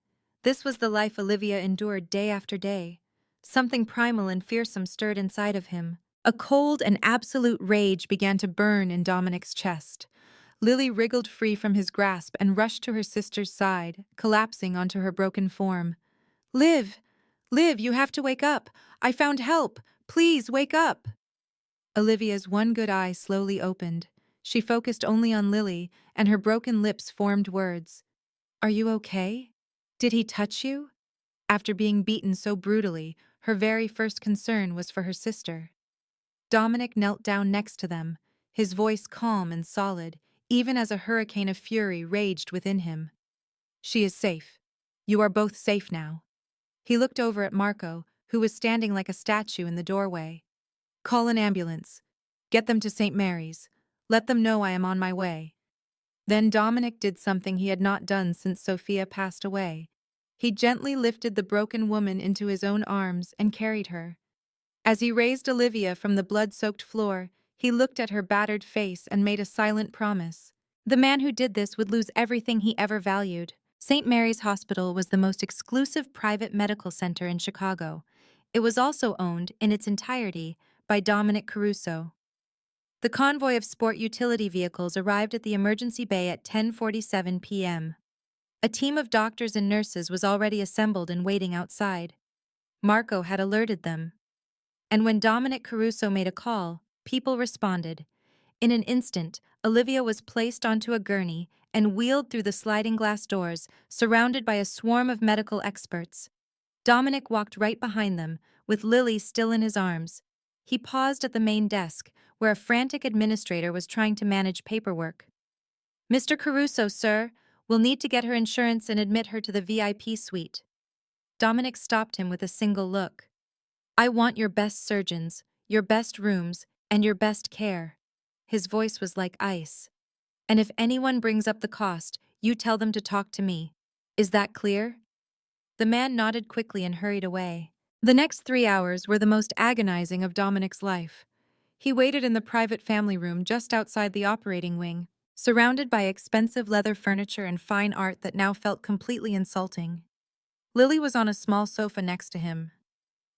This was the life Olivia endured day after day. Something primal and fearsome stirred inside of him. A cold and absolute rage began to burn in Dominic's chest. Lily wriggled free from his grasp and rushed to her sister's side, collapsing onto her broken form. "Liv! Liv, you have to wake up! I found help! Please, wake up!" Olivia's one good eye slowly opened. She focused only on Lily, and her broken lips formed words. "Are you okay? Did he touch you?" After being beaten so brutally, her very first concern was for her sister. Dominic knelt down next to them, his voice calm and solid, even as a hurricane of fury raged within him. "She is safe. You are both safe now." He looked over at Marco, who was standing like a statue in the doorway. "Call an ambulance. Get them to St. Mary's. Let them know I am on my way." Then Dominic did something he had not done since Sophia passed away. He gently lifted the broken woman into his own arms and carried her. As he raised Olivia from the blood-soaked floor, he looked at her battered face and made a silent promise. The man who did this would lose everything he ever valued. St. Mary's Hospital was the most exclusive private medical center in Chicago. It was also owned, in its entirety, by Dominic Caruso. The convoy of sport utility vehicles arrived at the emergency bay at 10:47 p.m. A team of doctors and nurses was already assembled and waiting outside. Marco had alerted them. And when Dominic Caruso made a call, people responded. In an instant, Olivia was placed onto a gurney and wheeled through the sliding glass doors, surrounded by a swarm of medical experts. Dominic walked right behind them, with Lily still in his arms. He paused at the main desk, where a frantic administrator was trying to manage paperwork. "Mr. Caruso, sir, we'll need to get her insurance and admit her to the VIP suite." Dominic stopped him with a single look. "I want your best surgeons, your best rooms, and your best care." His voice was like ice. "And if anyone brings up the cost, you tell them to talk to me. Is that clear?" The man nodded quickly and hurried away. The next 3 hours were the most agonizing of Dominic's life. He waited in the private family room just outside the operating wing, surrounded by expensive leather furniture and fine art that now felt completely insulting. Lily was on a small sofa next to him.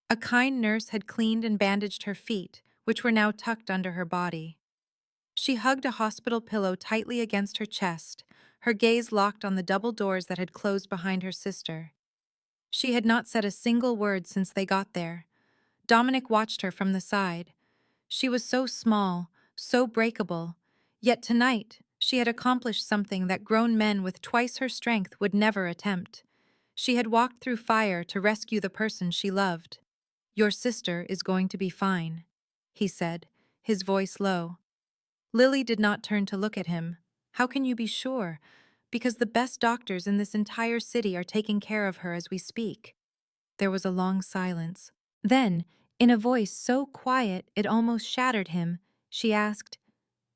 A kind nurse had cleaned and bandaged her feet, which were now tucked under her body. She hugged a hospital pillow tightly against her chest, her gaze locked on the double doors that had closed behind her sister. She had not said a single word since they got there. Dominic watched her from the side. She was so small, so breakable, yet tonight she had accomplished something that grown men with twice her strength would never attempt. She had walked through fire to rescue the person she loved. "Your sister is going to be fine," he said, his voice low. Lily did not turn to look at him. "How can you be sure?" "Because the best doctors in this entire city are taking care of her as we speak." There was a long silence. Then, in a voice so quiet it almost shattered him, she asked,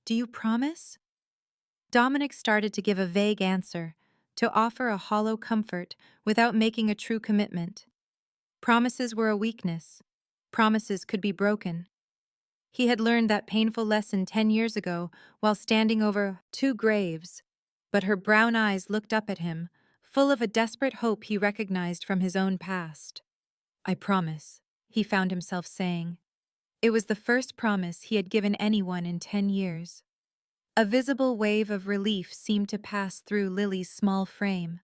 "Do you promise?" Dominic started to give a vague answer, to offer a hollow comfort without making a true commitment. Promises were a weakness. Promises could be broken. He had learned that painful lesson 10 years ago while standing over 2 graves. But her brown eyes looked up at him, full of a desperate hope he recognized from his own past. "I promise," he found himself saying. It was the first promise he had given anyone in 10 years. A visible wave of relief seemed to pass through Lily's small frame.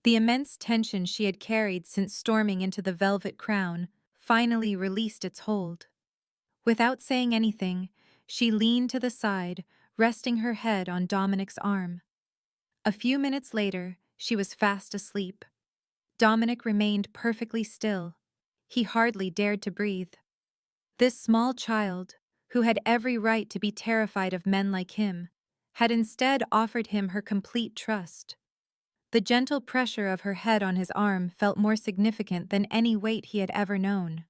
The immense tension she had carried since storming into the Velvet Crown finally released its hold. Without saying anything, she leaned to the side, resting her head on Dominic's arm. A few minutes later, she was fast asleep. Dominic remained perfectly still. He hardly dared to breathe. This small child, who had every right to be terrified of men like him, had instead offered him her complete trust. The gentle pressure of her head on his arm felt more significant than any weight he had ever known.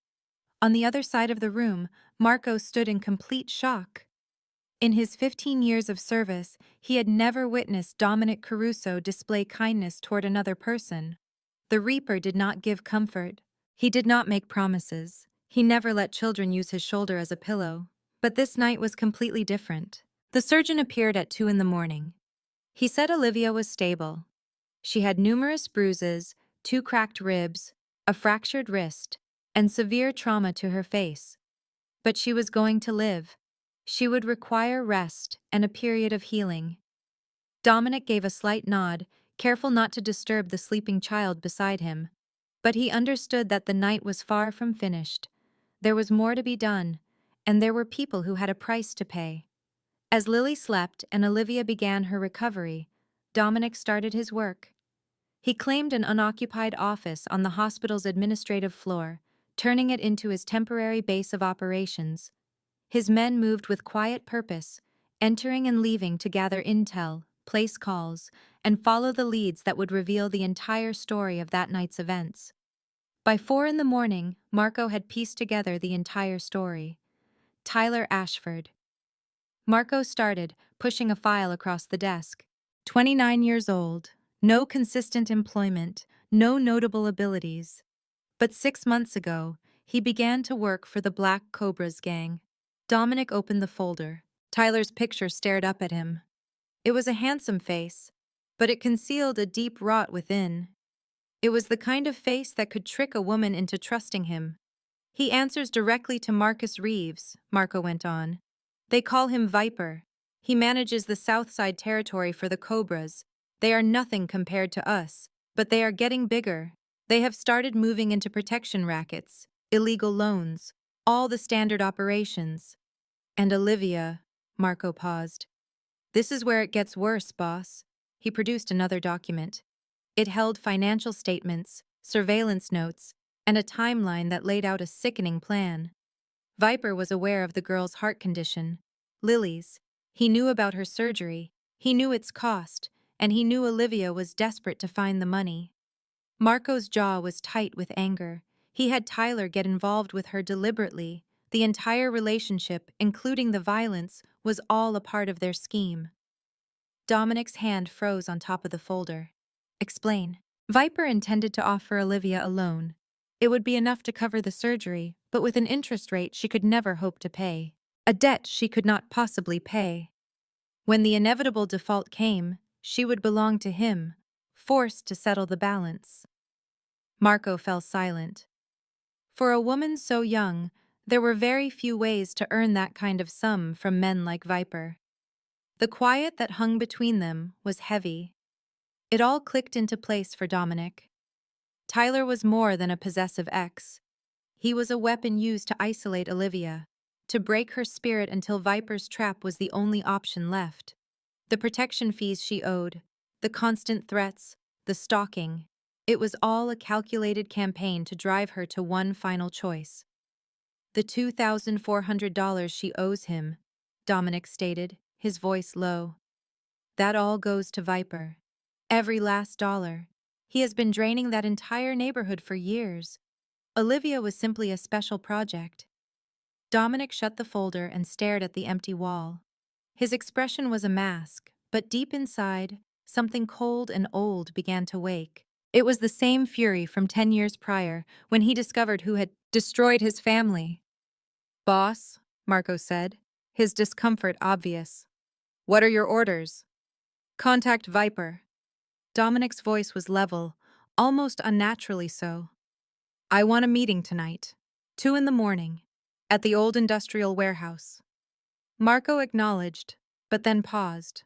On the other side of the room, Marco stood in complete shock. In his 15 years of service, he had never witnessed Dominic Caruso display kindness toward another person. The Reaper did not give comfort. He did not make promises. He never let children use his shoulder as a pillow. But this night was completely different. The surgeon appeared at 2 in the morning. He said Olivia was stable. She had numerous bruises, 2 cracked ribs, a fractured wrist, and severe trauma to her face. But she was going to live. She would require rest and a period of healing. Dominic gave a slight nod, careful not to disturb the sleeping child beside him. But he understood that the night was far from finished. There was more to be done, and there were people who had a price to pay. As Lily slept and Olivia began her recovery, Dominic started his work. He claimed an unoccupied office on the hospital's administrative floor, turning it into his temporary base of operations. His men moved with quiet purpose, entering and leaving to gather intel, place calls, and follow the leads that would reveal the entire story of that night's events. By 4 in the morning, Marco had pieced together the entire story. Tyler Ashford. Marco started, pushing a file across the desk. 29 years old, no consistent employment, no notable abilities. But 6 months ago, he began to work for the Black Cobras gang. Dominic opened the folder. Tyler's picture stared up at him. It was a handsome face, but it concealed a deep rot within. It was the kind of face that could trick a woman into trusting him. "He answers directly to Marcus Reeves," Marco went on. "They call him Viper. He manages the Southside territory for the Cobras. They are nothing compared to us, but they are getting bigger. They have started moving into protection rackets, illegal loans, all the standard operations." "And Olivia," Marco paused. This is where it gets worse, boss. He produced another document. It held financial statements, surveillance notes, and a timeline that laid out a sickening plan. Viper was aware of the girl's heart condition, Lily's. He knew about her surgery, he knew its cost, and he knew Olivia was desperate to find the money. Marco's jaw was tight with anger. He had Tyler get involved with her deliberately. The entire relationship, including the violence, was all a part of their scheme. Dominic's hand froze on top of the folder. Explain. Viper intended to offer Olivia a loan. It would be enough to cover the surgery, but with an interest rate she could never hope to pay. A debt she could not possibly pay. When the inevitable default came, she would belong to him, forced to settle the balance. Marco fell silent. For a woman so young, there were very few ways to earn that kind of sum from men like Viper. The quiet that hung between them was heavy. It all clicked into place for Dominic. Tyler was more than a possessive ex. He was a weapon used to isolate Olivia, to break her spirit until Viper's trap was the only option left. The protection fees she owed, the constant threats, the stalking, it was all a calculated campaign to drive her to one final choice. The $2,400 she owes him, Dominic stated, his voice low. That all goes to Viper. Every last dollar. He has been draining that entire neighborhood for years. Olivia was simply a special project. Dominic shut the folder and stared at the empty wall. His expression was a mask, but deep inside, something cold and old began to wake. It was the same fury from 10 years prior, when he discovered who had destroyed his family. Boss, Marco said, his discomfort obvious. What are your orders? Contact Viper. Dominic's voice was level, almost unnaturally so. I want a meeting tonight, 2 in the morning, at the old industrial warehouse. Marco acknowledged, but then paused.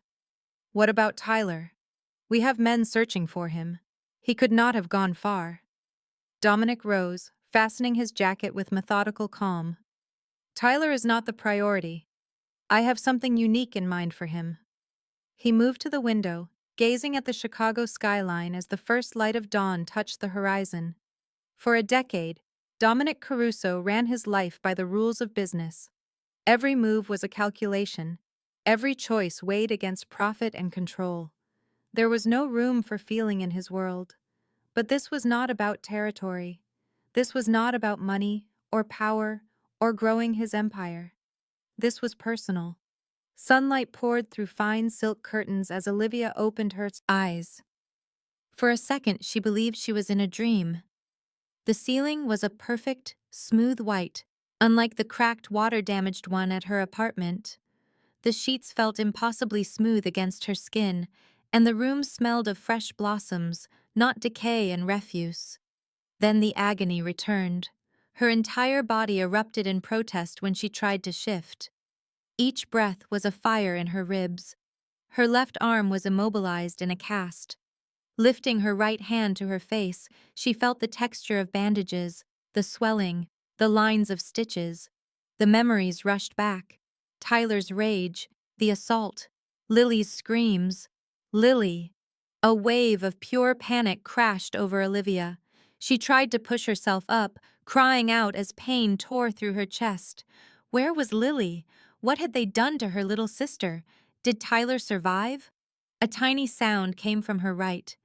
What about Tyler? We have men searching for him. He could not have gone far. Dominic rose, fastening his jacket with methodical calm. Tyler is not the priority. I have something unique in mind for him. He moved to the window, gazing at the Chicago skyline as the first light of dawn touched the horizon. For a decade, Dominic Caruso ran his life by the rules of business. Every move was a calculation, every choice weighed against profit and control. There was no room for feeling in his world. But this was not about territory. This was not about money, or power, or growing his empire. This was personal. Sunlight poured through fine silk curtains as Olivia opened her eyes. For a second, she believed she was in a dream. The ceiling was a perfect, smooth white, unlike the cracked, water-damaged one at her apartment. The sheets felt impossibly smooth against her skin, and the room smelled of fresh blossoms, not decay and refuse. Then the agony returned. Her entire body erupted in protest when she tried to shift. Each breath was a fire in her ribs. Her left arm was immobilized in a cast. Lifting her right hand to her face, she felt the texture of bandages, the swelling, the lines of stitches. The memories rushed back. Tyler's rage, the assault, Lily's screams. Lily. A wave of pure panic crashed over Olivia. She tried to push herself up, crying out as pain tore through her chest. Where was Lily? What had they done to her little sister? Did Tyler survive? A tiny sound came from her right.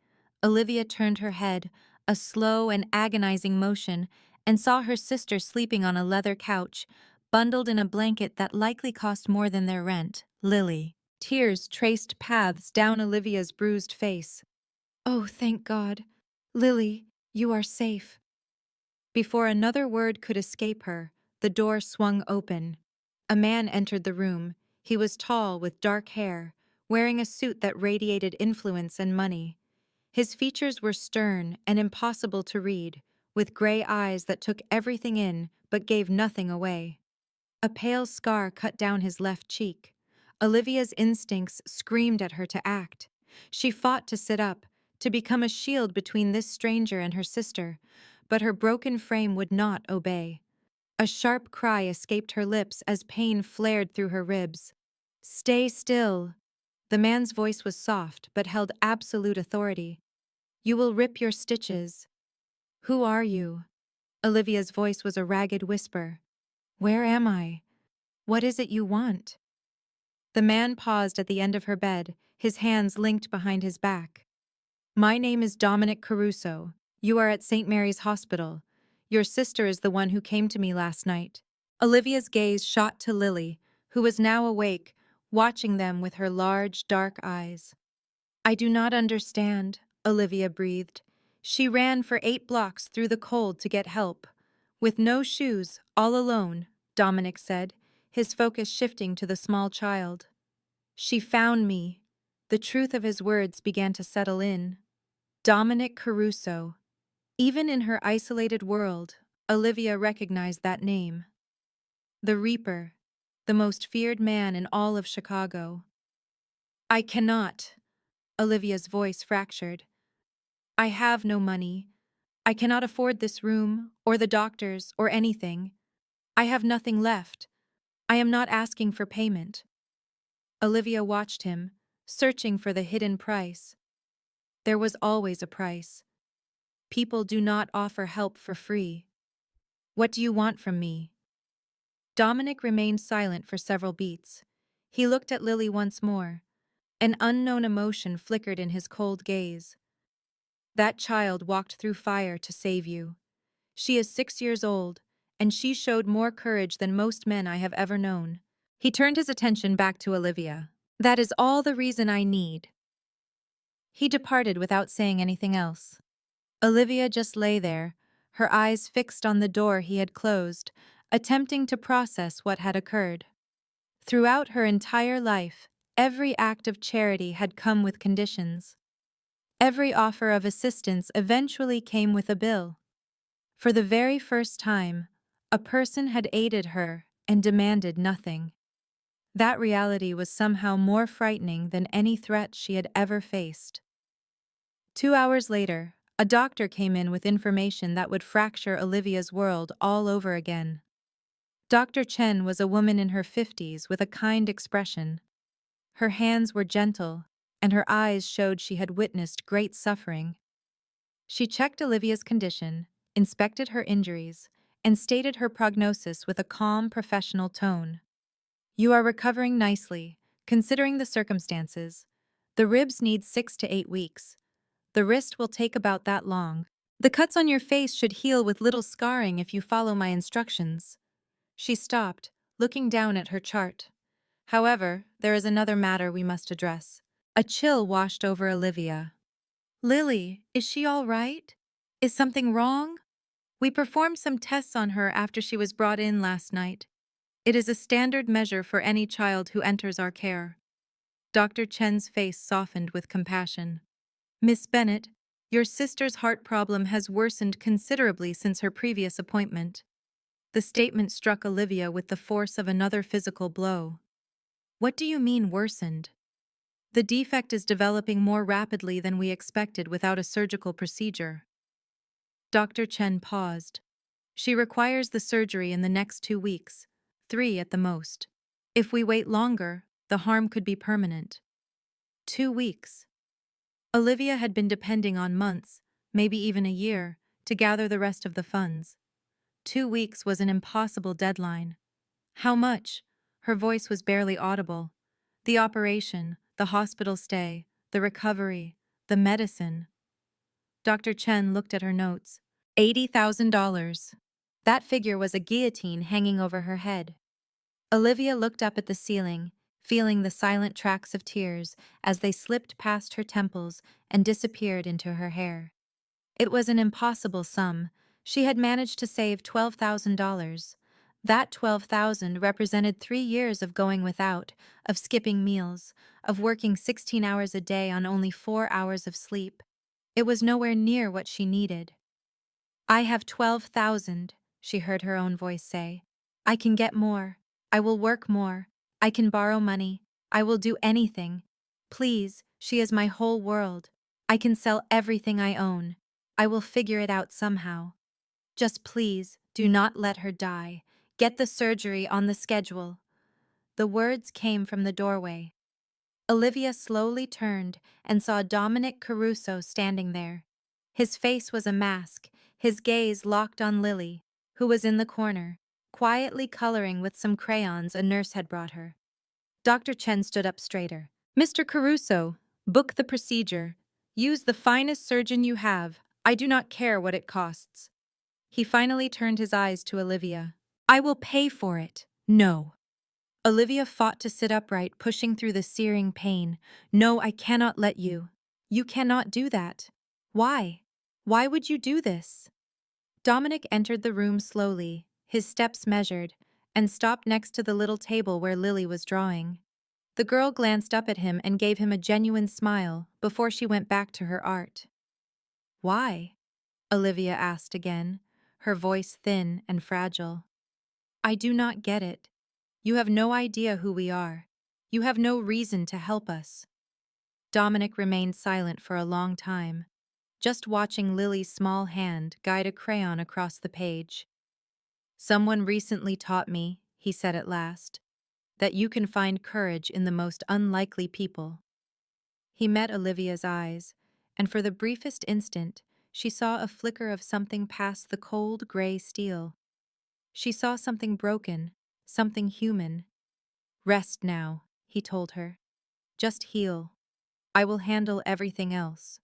Olivia turned her head, a slow and agonizing motion, and saw her sister sleeping on a leather couch, bundled in a blanket that likely cost more than their rent. Lily. Tears traced paths down Olivia's bruised face. Oh, thank God. Lily, you are safe. Before another word could escape her, the door swung open. A man entered the room. He was tall, with dark hair, wearing a suit that radiated influence and money. His features were stern and impossible to read, with gray eyes that took everything in but gave nothing away. A pale scar cut down his left cheek. Olivia's instincts screamed at her to act. She fought to sit up, to become a shield between this stranger and her sister, but her broken frame would not obey. A sharp cry escaped her lips as pain flared through her ribs. Stay still. The man's voice was soft but held absolute authority. You will rip your stitches. Who are you? Olivia's voice was a ragged whisper. Where am I? What is it you want? The man paused at the end of her bed, his hands linked behind his back. My name is Dominic Caruso. You are at St. Mary's Hospital. Your sister is the one who came to me last night. Olivia's gaze shot to Lily, who was now awake, watching them with her large, dark eyes. I do not understand, Olivia breathed. She ran for 8 blocks through the cold to get help. With no shoes, all alone, Dominic said, his focus shifting to the small child. She found me. The truth of his words began to settle in. Dominic Caruso. Even in her isolated world, Olivia recognized that name. The Reaper, the most feared man in all of Chicago. I cannot. Olivia's voice fractured. I have no money. I cannot afford this room, or the doctors, or anything. I have nothing left. I am not asking for payment. Olivia watched him, searching for the hidden price. There was always a price. People do not offer help for free. What do you want from me? Dominic remained silent for several beats. He looked at Lily once more. An unknown emotion flickered in his cold gaze. That child walked through fire to save you. She is 6 years old, and she showed more courage than most men I have ever known. He turned his attention back to Olivia. That is all the reason I need. He departed without saying anything else. Olivia just lay there, her eyes fixed on the door he had closed, attempting to process what had occurred. Throughout her entire life, every act of charity had come with conditions. Every offer of assistance eventually came with a bill. For the very first time, a person had aided her and demanded nothing. That reality was somehow more frightening than any threat she had ever faced. 2 hours later, a doctor came in with information that would fracture Olivia's world all over again. Dr. Chen was a woman in her 50s with a kind expression. Her hands were gentle, and her eyes showed she had witnessed great suffering. She checked Olivia's condition, inspected her injuries, and stated her prognosis with a calm, professional tone. You are recovering nicely, considering the circumstances. The ribs need 6 to 8 weeks. The wrist will take about that long. The cuts on your face should heal with little scarring if you follow my instructions. She stopped, looking down at her chart. However, there is another matter we must address. A chill washed over Olivia. Lily, is she all right? Is something wrong? We performed some tests on her after she was brought in last night. It is a standard measure for any child who enters our care. Dr. Chen's face softened with compassion. Miss Bennett, your sister's heart problem has worsened considerably since her previous appointment. The statement struck Olivia with the force of another physical blow. What do you mean worsened? The defect is developing more rapidly than we expected without a surgical procedure. Dr. Chen paused. She requires the surgery in the next 2 weeks, 3 at the most. If we wait longer, the harm could be permanent. 2 weeks. Olivia had been depending on months, maybe even a year, to gather the rest of the funds. 2 weeks was an impossible deadline. How much? Her voice was barely audible. The operation, the hospital stay, the recovery, the medicine. Dr. Chen looked at her notes. $80,000. That figure was a guillotine hanging over her head. Olivia looked up at the ceiling, feeling the silent tracks of tears as they slipped past her temples and disappeared into her hair. It was an impossible sum. She had managed to save $12,000. That $12,000 represented 3 years of going without, of skipping meals, of working 16 hours a day on only 4 hours of sleep. It was nowhere near what she needed. I have 12,000, she heard her own voice say. I can get more. I will work more. I can borrow money. I will do anything. Please, she is my whole world. I can sell everything I own. I will figure it out somehow. Just please, do not let her die. Get the surgery on the schedule. The words came from the doorway. Olivia slowly turned and saw Dominic Caruso standing there. His face was a mask, his gaze locked on Lily, who was in the corner, quietly coloring with some crayons a nurse had brought her. Dr. Chen stood up straighter. "Mr. Caruso, book the procedure. Use the finest surgeon you have. I do not care what it costs." He finally turned his eyes to Olivia. "I will pay for it." "No." Olivia fought to sit upright, pushing through the searing pain. "No, I cannot let you. You cannot do that. Why? Why would you do this?" Dominic entered the room slowly, his steps measured, and stopped next to the little table where Lily was drawing. The girl glanced up at him and gave him a genuine smile before she went back to her art. "Why?" Olivia asked again, her voice thin and fragile. "I do not get it. You have no idea who we are. You have no reason to help us." Dominic remained silent for a long time, just watching Lily's small hand guide a crayon across the page. "Someone recently taught me," he said at last, "that you can find courage in the most unlikely people." He met Olivia's eyes, and for the briefest instant, she saw a flicker of something past the cold gray steel. She saw something broken, something human. "Rest now," he told her. "Just heal. I will handle everything else."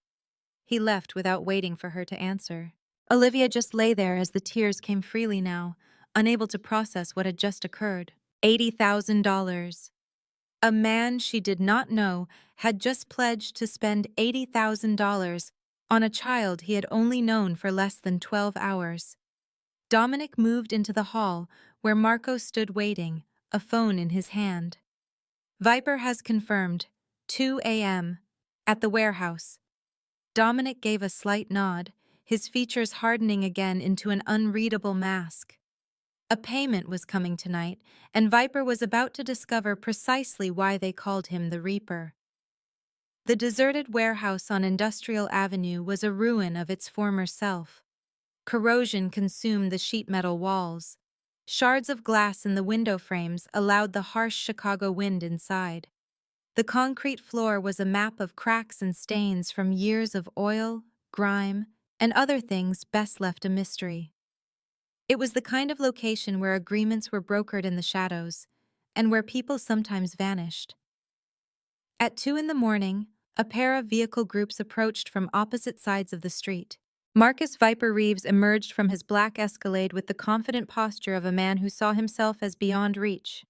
He left without waiting for her to answer. Olivia just lay there as the tears came freely now, unable to process what had just occurred. $80,000. A man she did not know had just pledged to spend $80,000 on a child he had only known for less than 12 hours. Dominic moved into the hall where Marco stood waiting, a phone in his hand. "Viper has confirmed, 2 a.m. at the warehouse." Dominic gave a slight nod, his features hardening again into an unreadable mask. A payment was coming tonight, and Viper was about to discover precisely why they called him the Reaper. The deserted warehouse on Industrial Avenue was a ruin of its former self. Corrosion consumed the sheet metal walls. Shards of glass in the window frames allowed the harsh Chicago wind inside. The concrete floor was a map of cracks and stains from years of oil, grime, and other things best left a mystery. It was the kind of location where agreements were brokered in the shadows, and where people sometimes vanished. At 2 in the morning, a pair of vehicle groups approached from opposite sides of the street. Marcus Viper Reeves emerged from his black Escalade with the confident posture of a man who saw himself as beyond reach.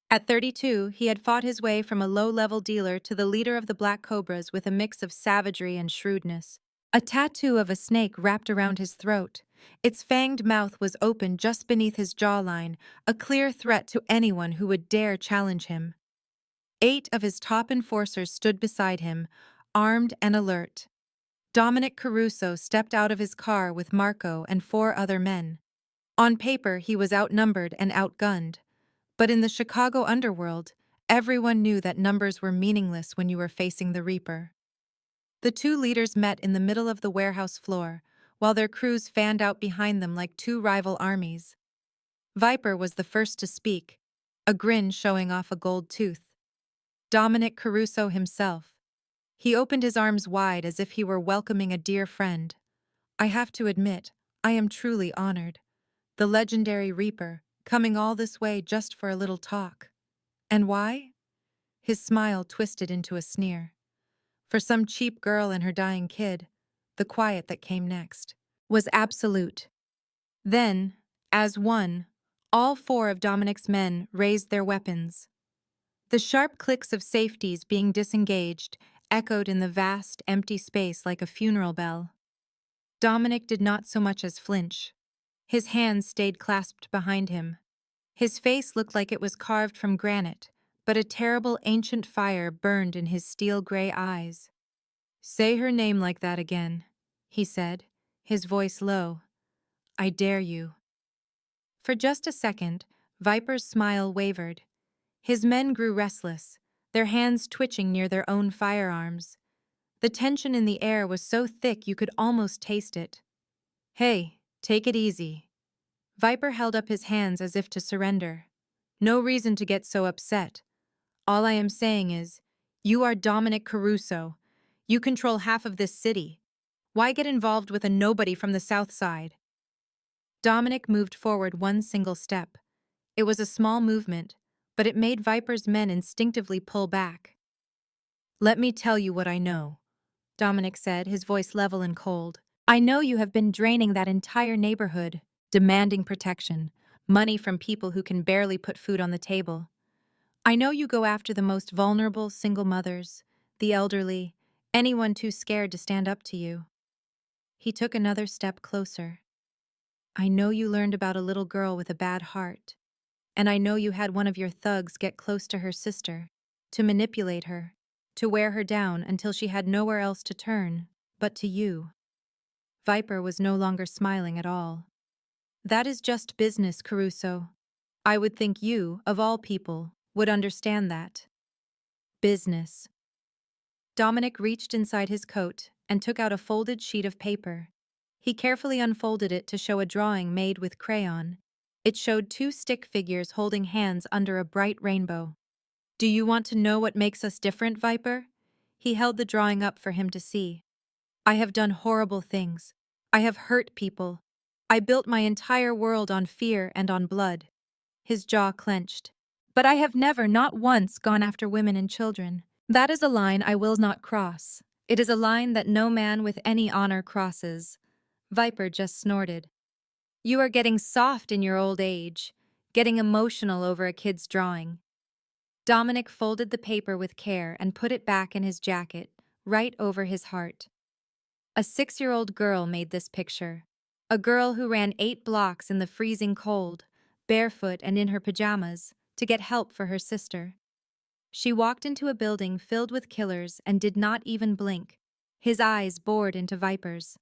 At 32, he had fought his way from a low-level dealer to the leader of the Black Cobras with a mix of savagery and shrewdness. A tattoo of a snake wrapped around his throat. Its fanged mouth was open just beneath his jawline, a clear threat to anyone who would dare challenge him. 8 of his top enforcers stood beside him, armed and alert. Dominic Caruso stepped out of his car with Marco and 4 other men. On paper, he was outnumbered and outgunned. But in the Chicago underworld, everyone knew that numbers were meaningless when you were facing the Reaper. The 2 leaders met in the middle of the warehouse floor, while their crews fanned out behind them like 2 rival armies. Viper was the first to speak, a grin showing off a gold tooth. Dominic Caruso himself. He opened his arms wide as if he were welcoming a dear friend. "I have to admit, I am truly honored. The legendary Reaper, coming all this way just for a little talk. And why?" His smile twisted into a sneer. "For some cheap girl and her dying kid, the quiet that came next was absolute." Then, as one, all 4 of Dominic's men raised their weapons. The sharp clicks of safeties being disengaged echoed in the vast, empty space like a funeral bell. Dominic did not so much as flinch. His hands stayed clasped behind him. His face looked like it was carved from granite, but a terrible ancient fire burned in his steel-gray eyes. "Say her name like that again," he said, his voice low. "I dare you." For just a second, Viper's smile wavered. His men grew restless, their hands twitching near their own firearms. The tension in the air was so thick you could almost taste it. "Hey, take it easy." Viper held up his hands as if to surrender. No reason to get so upset. All I am saying is, you are Dominic Caruso. You control half of this city. Why get involved with a nobody from the South Side? Dominic moved forward one single step. It was a small movement, but it made Viper's men instinctively pull back. Let me tell you what I know, Dominic said, his voice level and cold. I know you have been draining that entire neighborhood, demanding protection, money from people who can barely put food on the table. I know you go after the most vulnerable single mothers, the elderly, anyone too scared to stand up to you. He took another step closer. I know you learned about a little girl with a bad heart, and I know you had one of your thugs get close to her sister, to manipulate her, to wear her down until she had nowhere else to turn, but to you. Viper was no longer smiling at all. That is just business, Caruso. I would think you, of all people, would understand that. Business. Dominic reached inside his coat and took out a folded sheet of paper. He carefully unfolded it to show a drawing made with crayon. It showed two stick figures holding hands under a bright rainbow. Do you want to know what makes us different, Viper? He held the drawing up for him to see. I have done horrible things. I have hurt people. I built my entire world on fear and on blood. His jaw clenched. But I have never, not once, gone after women and children. That is a line I will not cross. It is a line that no man with any honor crosses. Viper just snorted. You are getting soft in your old age, getting emotional over a kid's drawing. Dominic folded the paper with care and put it back in his jacket, right over his heart. A 6-year-old girl made this picture. A girl who ran 8 blocks in the freezing cold, barefoot and in her pajamas, to get help for her sister. She walked into a building filled with killers and did not even blink, his eyes bored into Viper's.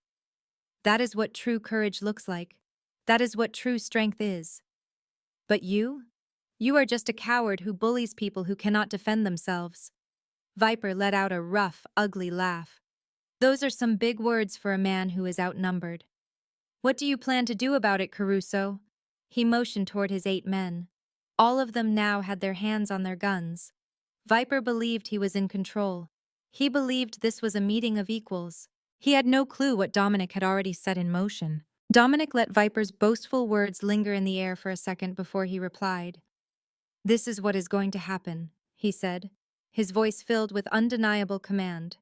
That is what true courage looks like. That is what true strength is. But you? You are just a coward who bullies people who cannot defend themselves. Viper let out a rough, ugly laugh. Those are some big words for a man who is outnumbered. What do you plan to do about it, Caruso? He motioned toward his 8 men. All of them now had their hands on their guns. Viper believed he was in control. He believed this was a meeting of equals. He had no clue what Dominic had already set in motion. Dominic let Viper's boastful words linger in the air for a second before he replied. This is what is going to happen, he said, his voice filled with undeniable command.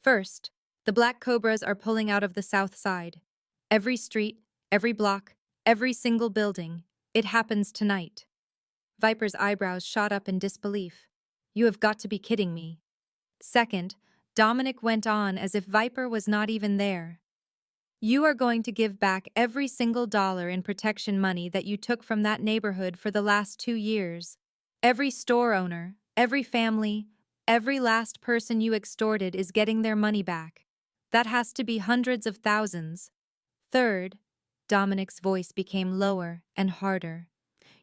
First, the Black Cobras are pulling out of the South Side. Every street, every block, every single building. It happens tonight. Viper's eyebrows shot up in disbelief. You have got to be kidding me. Second, Dominic went on as if Viper was not even there. You are going to give back every single dollar in protection money that you took from that neighborhood for the last 2 years. Every store owner, every family, every last person you extorted is getting their money back. That has to be hundreds of thousands. Third, Dominic's voice became lower and harder.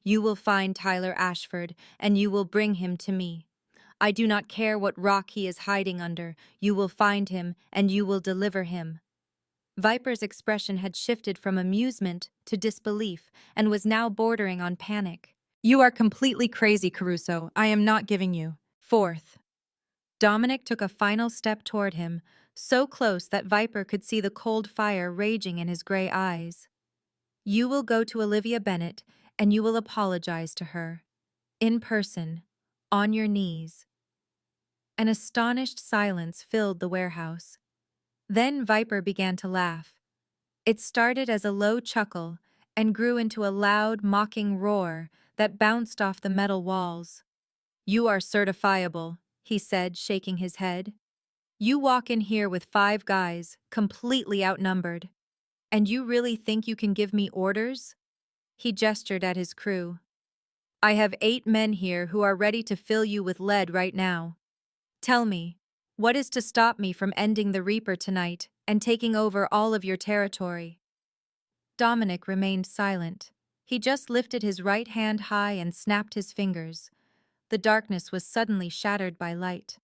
You will find Tyler Ashford, and you will bring him to me. I do not care what rock he is hiding under. You will find him, and you will deliver him. Viper's expression had shifted from amusement to disbelief and was now bordering on panic. You are completely crazy, Caruso. I am not giving you. Fourth. Dominic took a final step toward him, so close that Viper could see the cold fire raging in his gray eyes. You will go to Olivia Bennett, and you will apologize to her. In person, on your knees. An astonished silence filled the warehouse. Then Viper began to laugh. It started as a low chuckle and grew into a loud, mocking roar that bounced off the metal walls. You are certifiable, he said, shaking his head. You walk in here with 5 guys, completely outnumbered. And you really think you can give me orders? He gestured at his crew. I have 8 men here who are ready to fill you with lead right now. Tell me, what is to stop me from ending the Reaper tonight and taking over all of your territory? Dominic remained silent. He just lifted his right hand high and snapped his fingers. The darkness was suddenly shattered by light.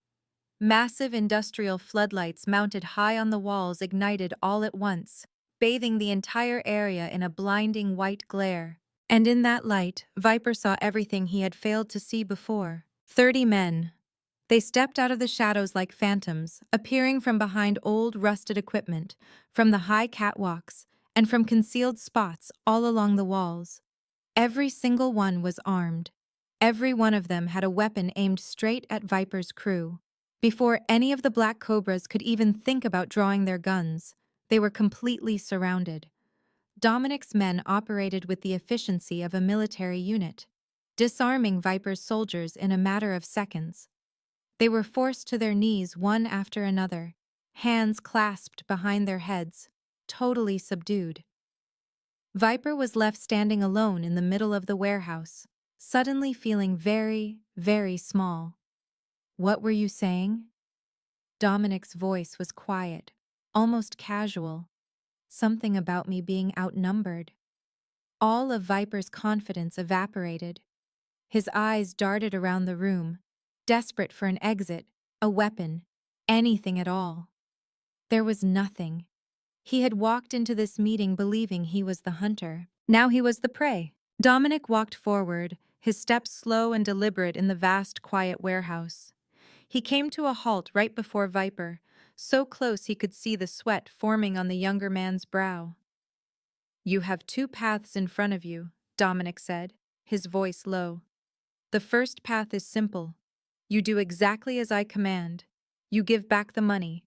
Massive industrial floodlights mounted high on the walls ignited all at once, bathing the entire area in a blinding white glare. And in that light, Viper saw everything he had failed to see before. 30 men. They stepped out of the shadows like phantoms, appearing from behind old, rusted equipment, from the high catwalks, and from concealed spots all along the walls. Every single one was armed. Every one of them had a weapon aimed straight at Viper's crew. Before any of the Black Cobras could even think about drawing their guns, they were completely surrounded. Dominic's men operated with the efficiency of a military unit, disarming Viper's soldiers in a matter of seconds. They were forced to their knees one after another, hands clasped behind their heads, totally subdued. Viper was left standing alone in the middle of the warehouse, suddenly feeling very, very small. "What were you saying?" Dominic's voice was quiet, almost casual. "Something about me being outnumbered." All of Viper's confidence evaporated. His eyes darted around the room, desperate for an exit, a weapon, anything at all. There was nothing. He had walked into this meeting believing he was the hunter. Now he was the prey. Dominic walked forward, his steps slow and deliberate in the vast, quiet warehouse. He came to a halt right before Viper, so close he could see the sweat forming on the younger man's brow. "You have two paths in front of you," Dominic said, his voice low. "The first path is simple. You do exactly as I command. You give back the money.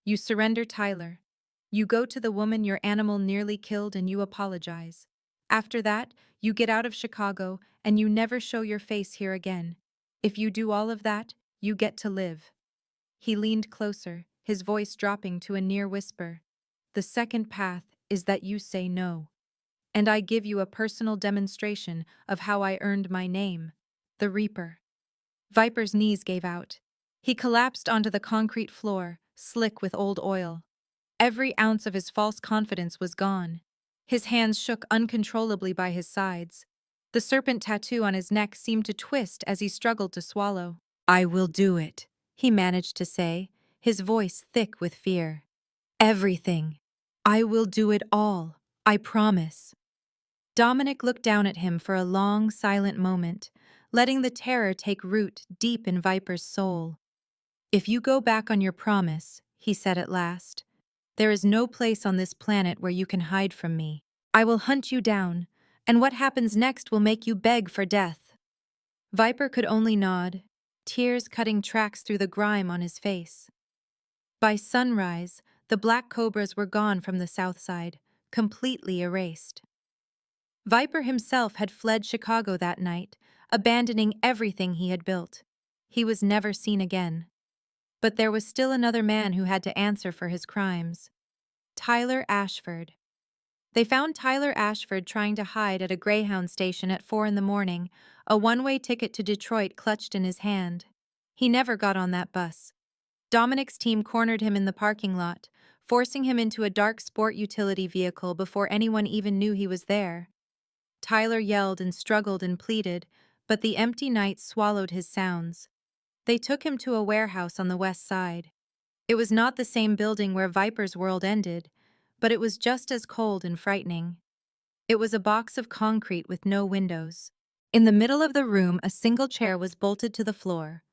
You surrender Tyler. You go to the woman your animal nearly killed and you apologize. After that, you get out of Chicago and you never show your face here again. If you do all of that, you get to live." He leaned closer, his voice dropping to a near whisper. "The second path is that you say no. And I give you a personal demonstration of how I earned my name, the Reaper." Viper's knees gave out. He collapsed onto the concrete floor, slick with old oil. Every ounce of his false confidence was gone. His hands shook uncontrollably by his sides. The serpent tattoo on his neck seemed to twist as he struggled to swallow. "I will do it," he managed to say, his voice thick with fear. "Everything. I will do it all. I promise." Dominic looked down at him for a long, silent moment, letting the terror take root deep in Viper's soul. "If you go back on your promise," he said at last, "there is no place on this planet where you can hide from me. I will hunt you down, and what happens next will make you beg for death." Viper could only nod, tears cutting tracks through the grime on his face. By sunrise, the Black Cobras were gone from the south side, completely erased. Viper himself had fled Chicago that night, abandoning everything he had built. He was never seen again. But there was still another man who had to answer for his crimes. Tyler Ashford. They found Tyler Ashford trying to hide at a Greyhound station at 4 in the morning, a one-way ticket to Detroit clutched in his hand. He never got on that bus. Dominic's team cornered him in the parking lot, forcing him into a dark sport utility vehicle before anyone even knew he was there. Tyler yelled and struggled and pleaded, but the empty night swallowed his sounds. They took him to a warehouse on the west side. It was not the same building where Viper's world ended, but it was just as cold and frightening. It was a box of concrete with no windows. In the middle of the room, a single chair was bolted to the floor.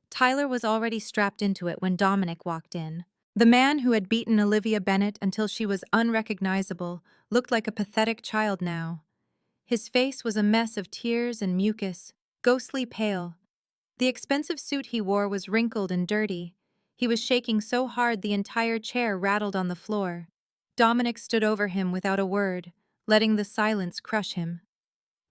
Tyler was already strapped into it when Dominic walked in. The man who had beaten Olivia Bennett until she was unrecognizable looked like a pathetic child now. His face was a mess of tears and mucus, ghostly pale. The expensive suit he wore was wrinkled and dirty. He was shaking so hard the entire chair rattled on the floor. Dominic stood over him without a word, letting the silence crush him.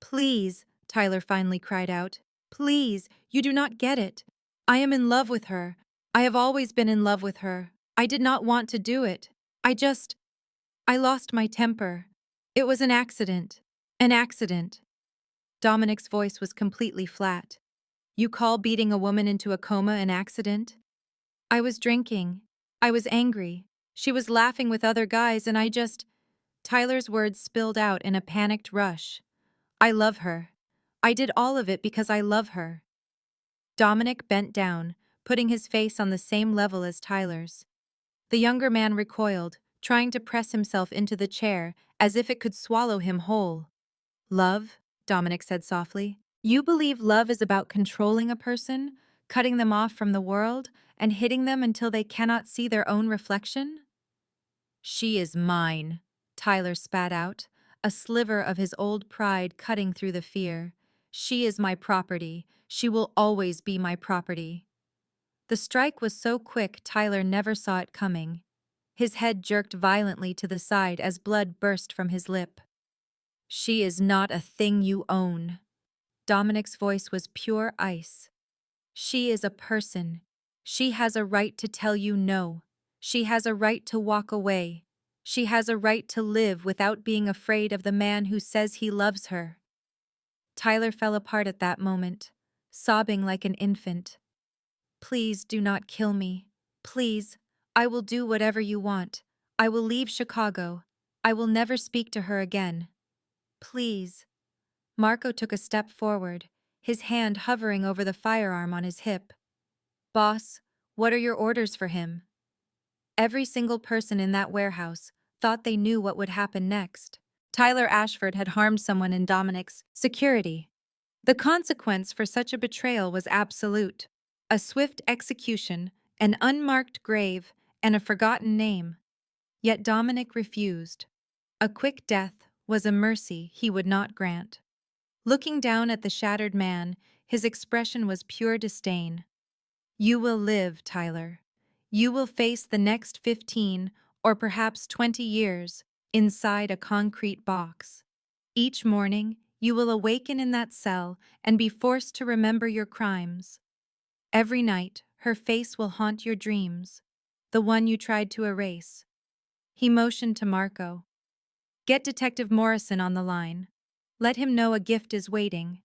"Please," Tyler finally cried out. "Please, you do not get it. I am in love with her. I have always been in love with her. I did not want to do it. I lost my temper. It was an accident. An accident." Dominic's voice was completely flat. "You call beating a woman into a coma an accident?" "I was drinking. I was angry. She was laughing with other guys and Tyler's words spilled out in a panicked rush. "I love her. I did all of it because I love her." Dominic bent down, putting his face on the same level as Tyler's. The younger man recoiled, trying to press himself into the chair as if it could swallow him whole. "Love? Dominic said softly. You believe love is about controlling a person, cutting them off from the world, and hitting them until they cannot see their own reflection? She is mine, Tyler spat out, a sliver of his old pride cutting through the fear. She is my property. She will always be my property. The strike was so quick Tyler never saw it coming. His head jerked violently to the side as blood burst from his lip. She is not a thing you own. Dominic's voice was pure ice. She is a person. She has a right to tell you no. She has a right to walk away. She has a right to live without being afraid of the man who says he loves her. Tyler fell apart at that moment, sobbing like an infant. Please do not kill me. Please, I will do whatever you want. I will leave Chicago. I will never speak to her again. Please. Marco took a step forward, his hand hovering over the firearm on his hip. Boss, what are your orders for him? Every single person in that warehouse thought they knew what would happen next. Tyler Ashford had harmed someone in Dominic's security. The consequence for such a betrayal was absolute. A swift execution, an unmarked grave, and a forgotten name. Yet Dominic refused. A quick death was a mercy he would not grant. Looking down at the shattered man, his expression was pure disdain. You will live, Tyler. You will face the next 15 or perhaps 20 years inside a concrete box. Each morning, you will awaken in that cell and be forced to remember your crimes. Every night, her face will haunt your dreams, the one you tried to erase. He motioned to Marco. Get Detective Morrison on the line. Let him know a gift is waiting.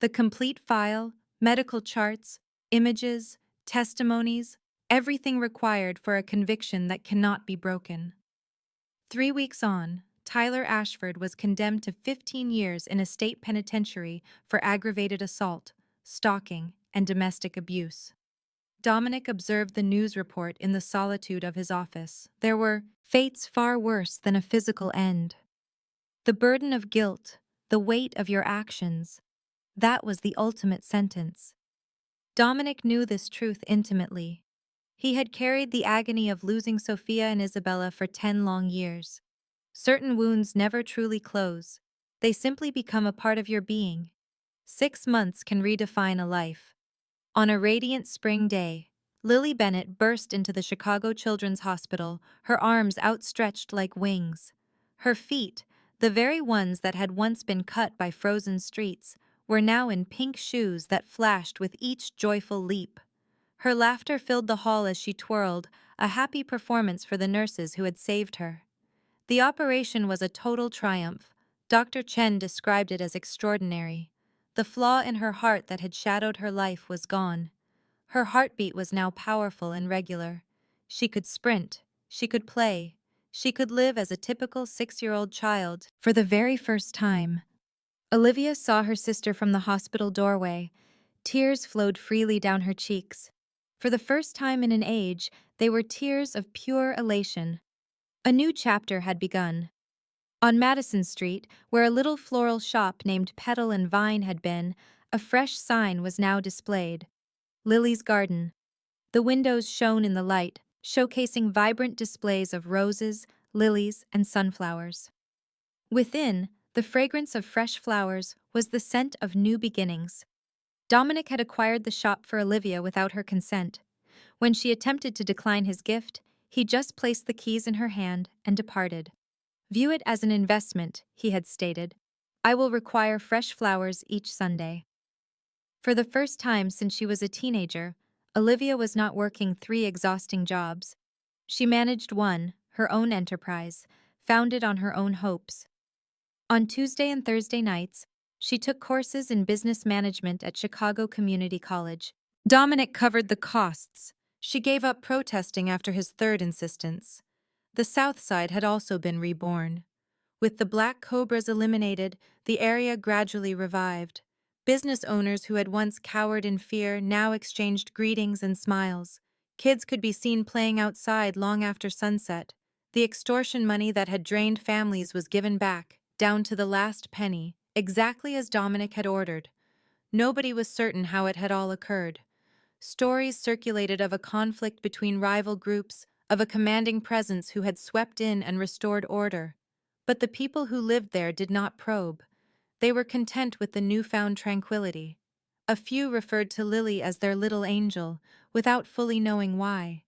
The complete file, medical charts, images, testimonies, everything required for a conviction that cannot be broken. 3 weeks on, Tyler Ashford was condemned to 15 years in a state penitentiary for aggravated assault, stalking, and domestic abuse. Dominic observed the news report in the solitude of his office. There were fates far worse than a physical end. The burden of guilt, the weight of your actions, that was the ultimate sentence. Dominic knew this truth intimately. He had carried the agony of losing Sophia and Isabella for 10 long years. Certain wounds never truly close. They simply become a part of your being. 6 months can redefine a life. On a radiant spring day, Lily Bennett burst into the Chicago Children's Hospital, her arms outstretched like wings. Her feet, the very ones that had once been cut by frozen streets, were now in pink shoes that flashed with each joyful leap. Her laughter filled the hall as she twirled, a happy performance for the nurses who had saved her. The operation was a total triumph. Dr. Chen described it as extraordinary. The flaw in her heart that had shadowed her life was gone. Her heartbeat was now powerful and regular. She could sprint, she could play, she could live as a typical 6-year-old child for the very first time. Olivia saw her sister from the hospital doorway. Tears flowed freely down her cheeks. For the first time in an age, they were tears of pure elation. A new chapter had begun. On Madison Street, where a little floral shop named Petal and Vine had been, a fresh sign was now displayed. Lily's Garden. The windows shone in the light, showcasing vibrant displays of roses, lilies, and sunflowers. Within, the fragrance of fresh flowers was the scent of new beginnings. Dominic had acquired the shop for Olivia without her consent. When she attempted to decline his gift, he just placed the keys in her hand and departed. View it as an investment, he had stated. I will require fresh flowers each Sunday. For the first time since she was a teenager, Olivia was not working 3 exhausting jobs. She managed one, her own enterprise, founded on her own hopes. On Tuesday and Thursday nights, she took courses in business management at Chicago Community College. Dominic covered the costs. She gave up protesting after his third insistence. The South Side had also been reborn. With the Black Cobras eliminated, the area gradually revived. Business owners who had once cowered in fear now exchanged greetings and smiles. Kids could be seen playing outside long after sunset. The extortion money that had drained families was given back, down to the last penny, exactly as Dominic had ordered. Nobody was certain how it had all occurred. Stories circulated of a conflict between rival groups, of a commanding presence who had swept in and restored order. But the people who lived there did not probe. They were content with the newfound tranquility. A few referred to Lily as their little angel, without fully knowing why.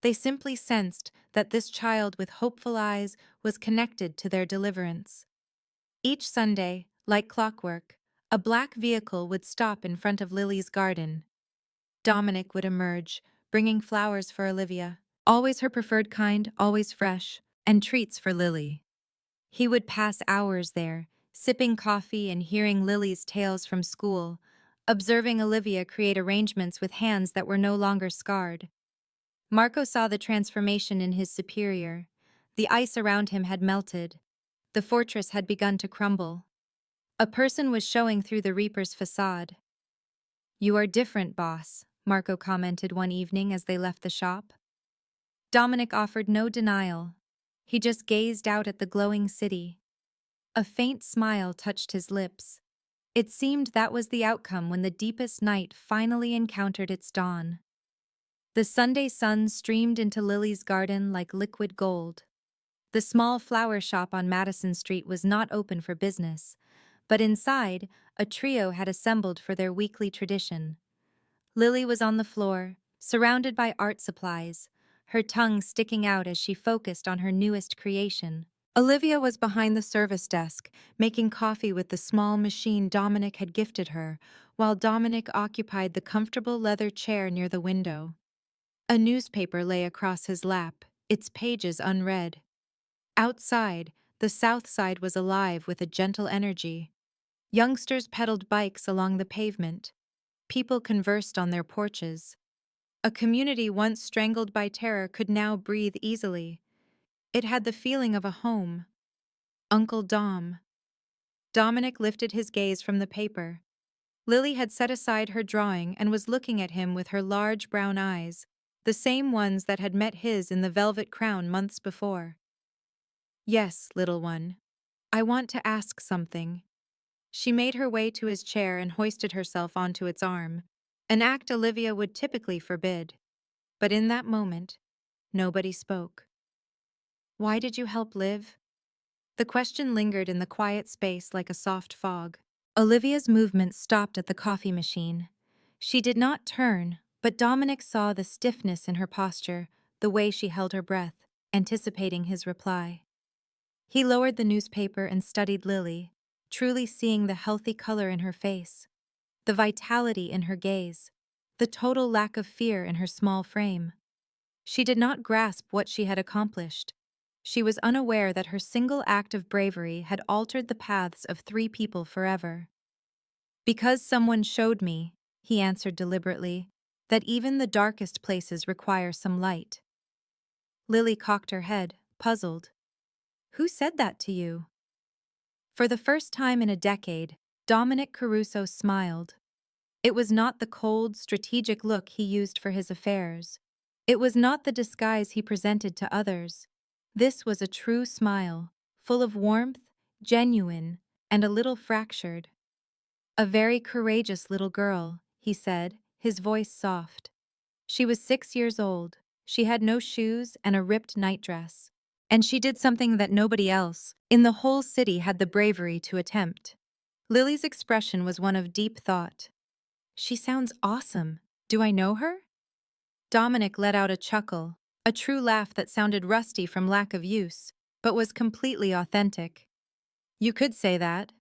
They simply sensed that this child with hopeful eyes was connected to their deliverance. Each Sunday, like clockwork, a black vehicle would stop in front of Lily's garden. Dominic would emerge, bringing flowers for Olivia, always her preferred kind, always fresh, and treats for Lily. He would pass hours there, sipping coffee and hearing Lily's tales from school, observing Olivia create arrangements with hands that were no longer scarred. Marco saw the transformation in his superior. The ice around him had melted. The fortress had begun to crumble. A person was showing through the Reaper's facade. "You are different, boss," Marco commented one evening as they left the shop. Dominic offered no denial. He just gazed out at the glowing city. A faint smile touched his lips. It seemed that was the outcome when the deepest night finally encountered its dawn. The Sunday sun streamed into Lily's garden like liquid gold. The small flower shop on Madison Street was not open for business, but inside, a trio had assembled for their weekly tradition. Lily was on the floor, surrounded by art supplies, her tongue sticking out as she focused on her newest creation. Olivia was behind the service desk, making coffee with the small machine Dominic had gifted her, while Dominic occupied the comfortable leather chair near the window. A newspaper lay across his lap, its pages unread. Outside, the South Side was alive with a gentle energy. Youngsters pedaled bikes along the pavement. People conversed on their porches. A community once strangled by terror could now breathe easily. It had the feeling of a home. Uncle Dom. Dominic lifted his gaze from the paper. Lily had set aside her drawing and was looking at him with her large brown eyes, the same ones that had met his in the Velvet Crown months before. "Yes, little one. I want to ask something." She made her way to his chair and hoisted herself onto its arm, an act Olivia would typically forbid. But in that moment, nobody spoke. "Why did you help Liv?" The question lingered in the quiet space like a soft fog. Olivia's movement stopped at the coffee machine. She did not turn, but Dominic saw the stiffness in her posture, the way she held her breath, anticipating his reply. He lowered the newspaper and studied Lily, truly seeing the healthy color in her face, the vitality in her gaze, the total lack of fear in her small frame. She did not grasp what she had accomplished. She was unaware that her single act of bravery had altered the paths of 3 people forever. "Because someone showed me," he answered deliberately, "that even the darkest places require some light." Lily cocked her head, puzzled. "Who said that to you?" For the first time in a decade, Dominic Caruso smiled. It was not the cold, strategic look he used for his affairs. It was not the disguise he presented to others. This was a true smile, full of warmth, genuine, and a little fractured. "A very courageous little girl," he said, his voice soft. "She was 6 years old. She had no shoes and a ripped nightdress. And she did something that nobody else in the whole city had the bravery to attempt." Lily's expression was one of deep thought. "She sounds awesome. Do I know her?" Dominic let out a chuckle, a true laugh that sounded rusty from lack of use, but was completely authentic. "You could say that."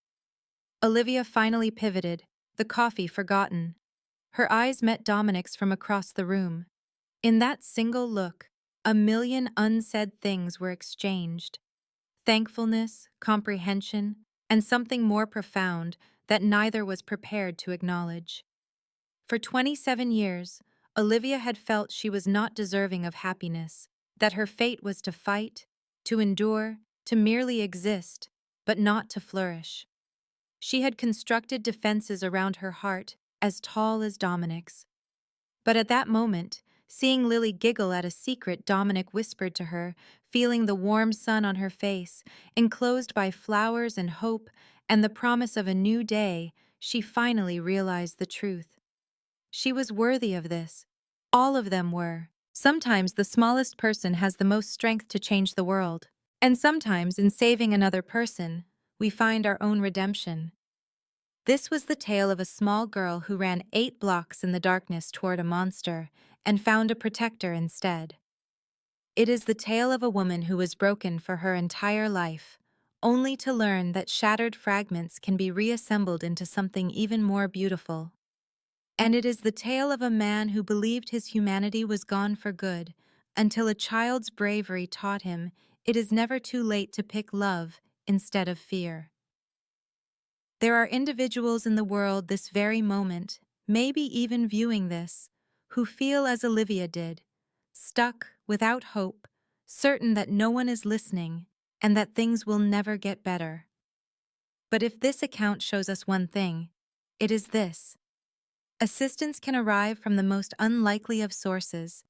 Olivia finally pivoted, the coffee forgotten. Her eyes met Dominic's from across the room. In that single look, a million unsaid things were exchanged. Thankfulness, comprehension, and something more profound that neither was prepared to acknowledge. For 27 years, Olivia had felt she was not deserving of happiness, that her fate was to fight, to endure, to merely exist, but not to flourish. She had constructed defenses around her heart as tall as Dominic's. But at that moment, seeing Lily giggle at a secret Dominic whispered to her, feeling the warm sun on her face, enclosed by flowers and hope, and the promise of a new day, she finally realized the truth. She was worthy of this. All of them were. Sometimes the smallest person has the most strength to change the world. And sometimes, in saving another person, we find our own redemption. This was the tale of a small girl who ran 8 blocks in the darkness toward a monster and found a protector instead. It is the tale of a woman who was broken for her entire life, only to learn that shattered fragments can be reassembled into something even more beautiful. And it is the tale of a man who believed his humanity was gone for good, until a child's bravery taught him it is never too late to pick love instead of fear. There are individuals in the world this very moment, maybe even viewing this, who feel as Olivia did, stuck, without hope, certain that no one is listening and that things will never get better. But if this account shows us one thing, it is this. Assistance can arrive from the most unlikely of sources.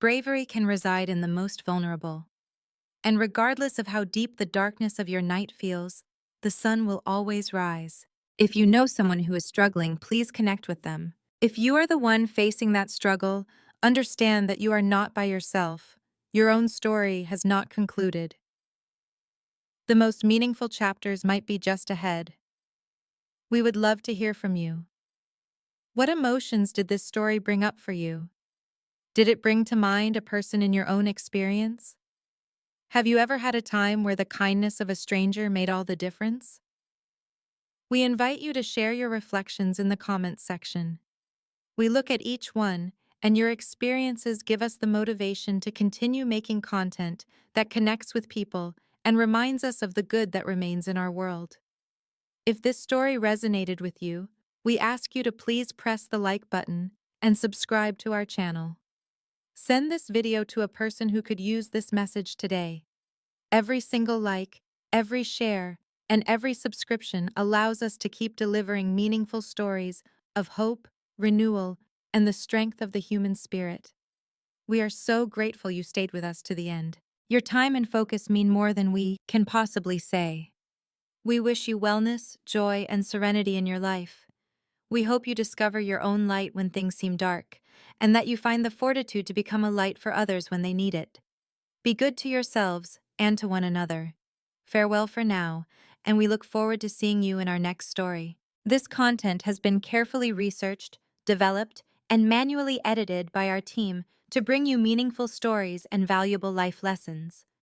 Bravery can reside in the most vulnerable. And regardless of how deep the darkness of your night feels, the sun will always rise. If you know someone who is struggling, please connect with them. If you are the one facing that struggle, understand that you are not by yourself. Your own story has not concluded. The most meaningful chapters might be just ahead. We would love to hear from you. What emotions did this story bring up for you? Did it bring to mind a person in your own experience? Have you ever had a time where the kindness of a stranger made all the difference? We invite you to share your reflections in the comments section. We look at each one, and your experiences give us the motivation to continue making content that connects with people and reminds us of the good that remains in our world. If this story resonated with you, we ask you to please press the like button and subscribe to our channel. Send this video to a person who could use this message today. Every single like, every share, and every subscription allows us to keep delivering meaningful stories of hope, renewal, and the strength of the human spirit. We are so grateful you stayed with us to the end. Your time and focus mean more than we can possibly say. We wish you wellness, joy, and serenity in your life. We hope you discover your own light when things seem dark, and that you find the fortitude to become a light for others when they need it. Be good to yourselves and to one another. Farewell for now, and we look forward to seeing you in our next story. This content has been carefully researched, developed, and manually edited by our team to bring you meaningful stories and valuable life lessons.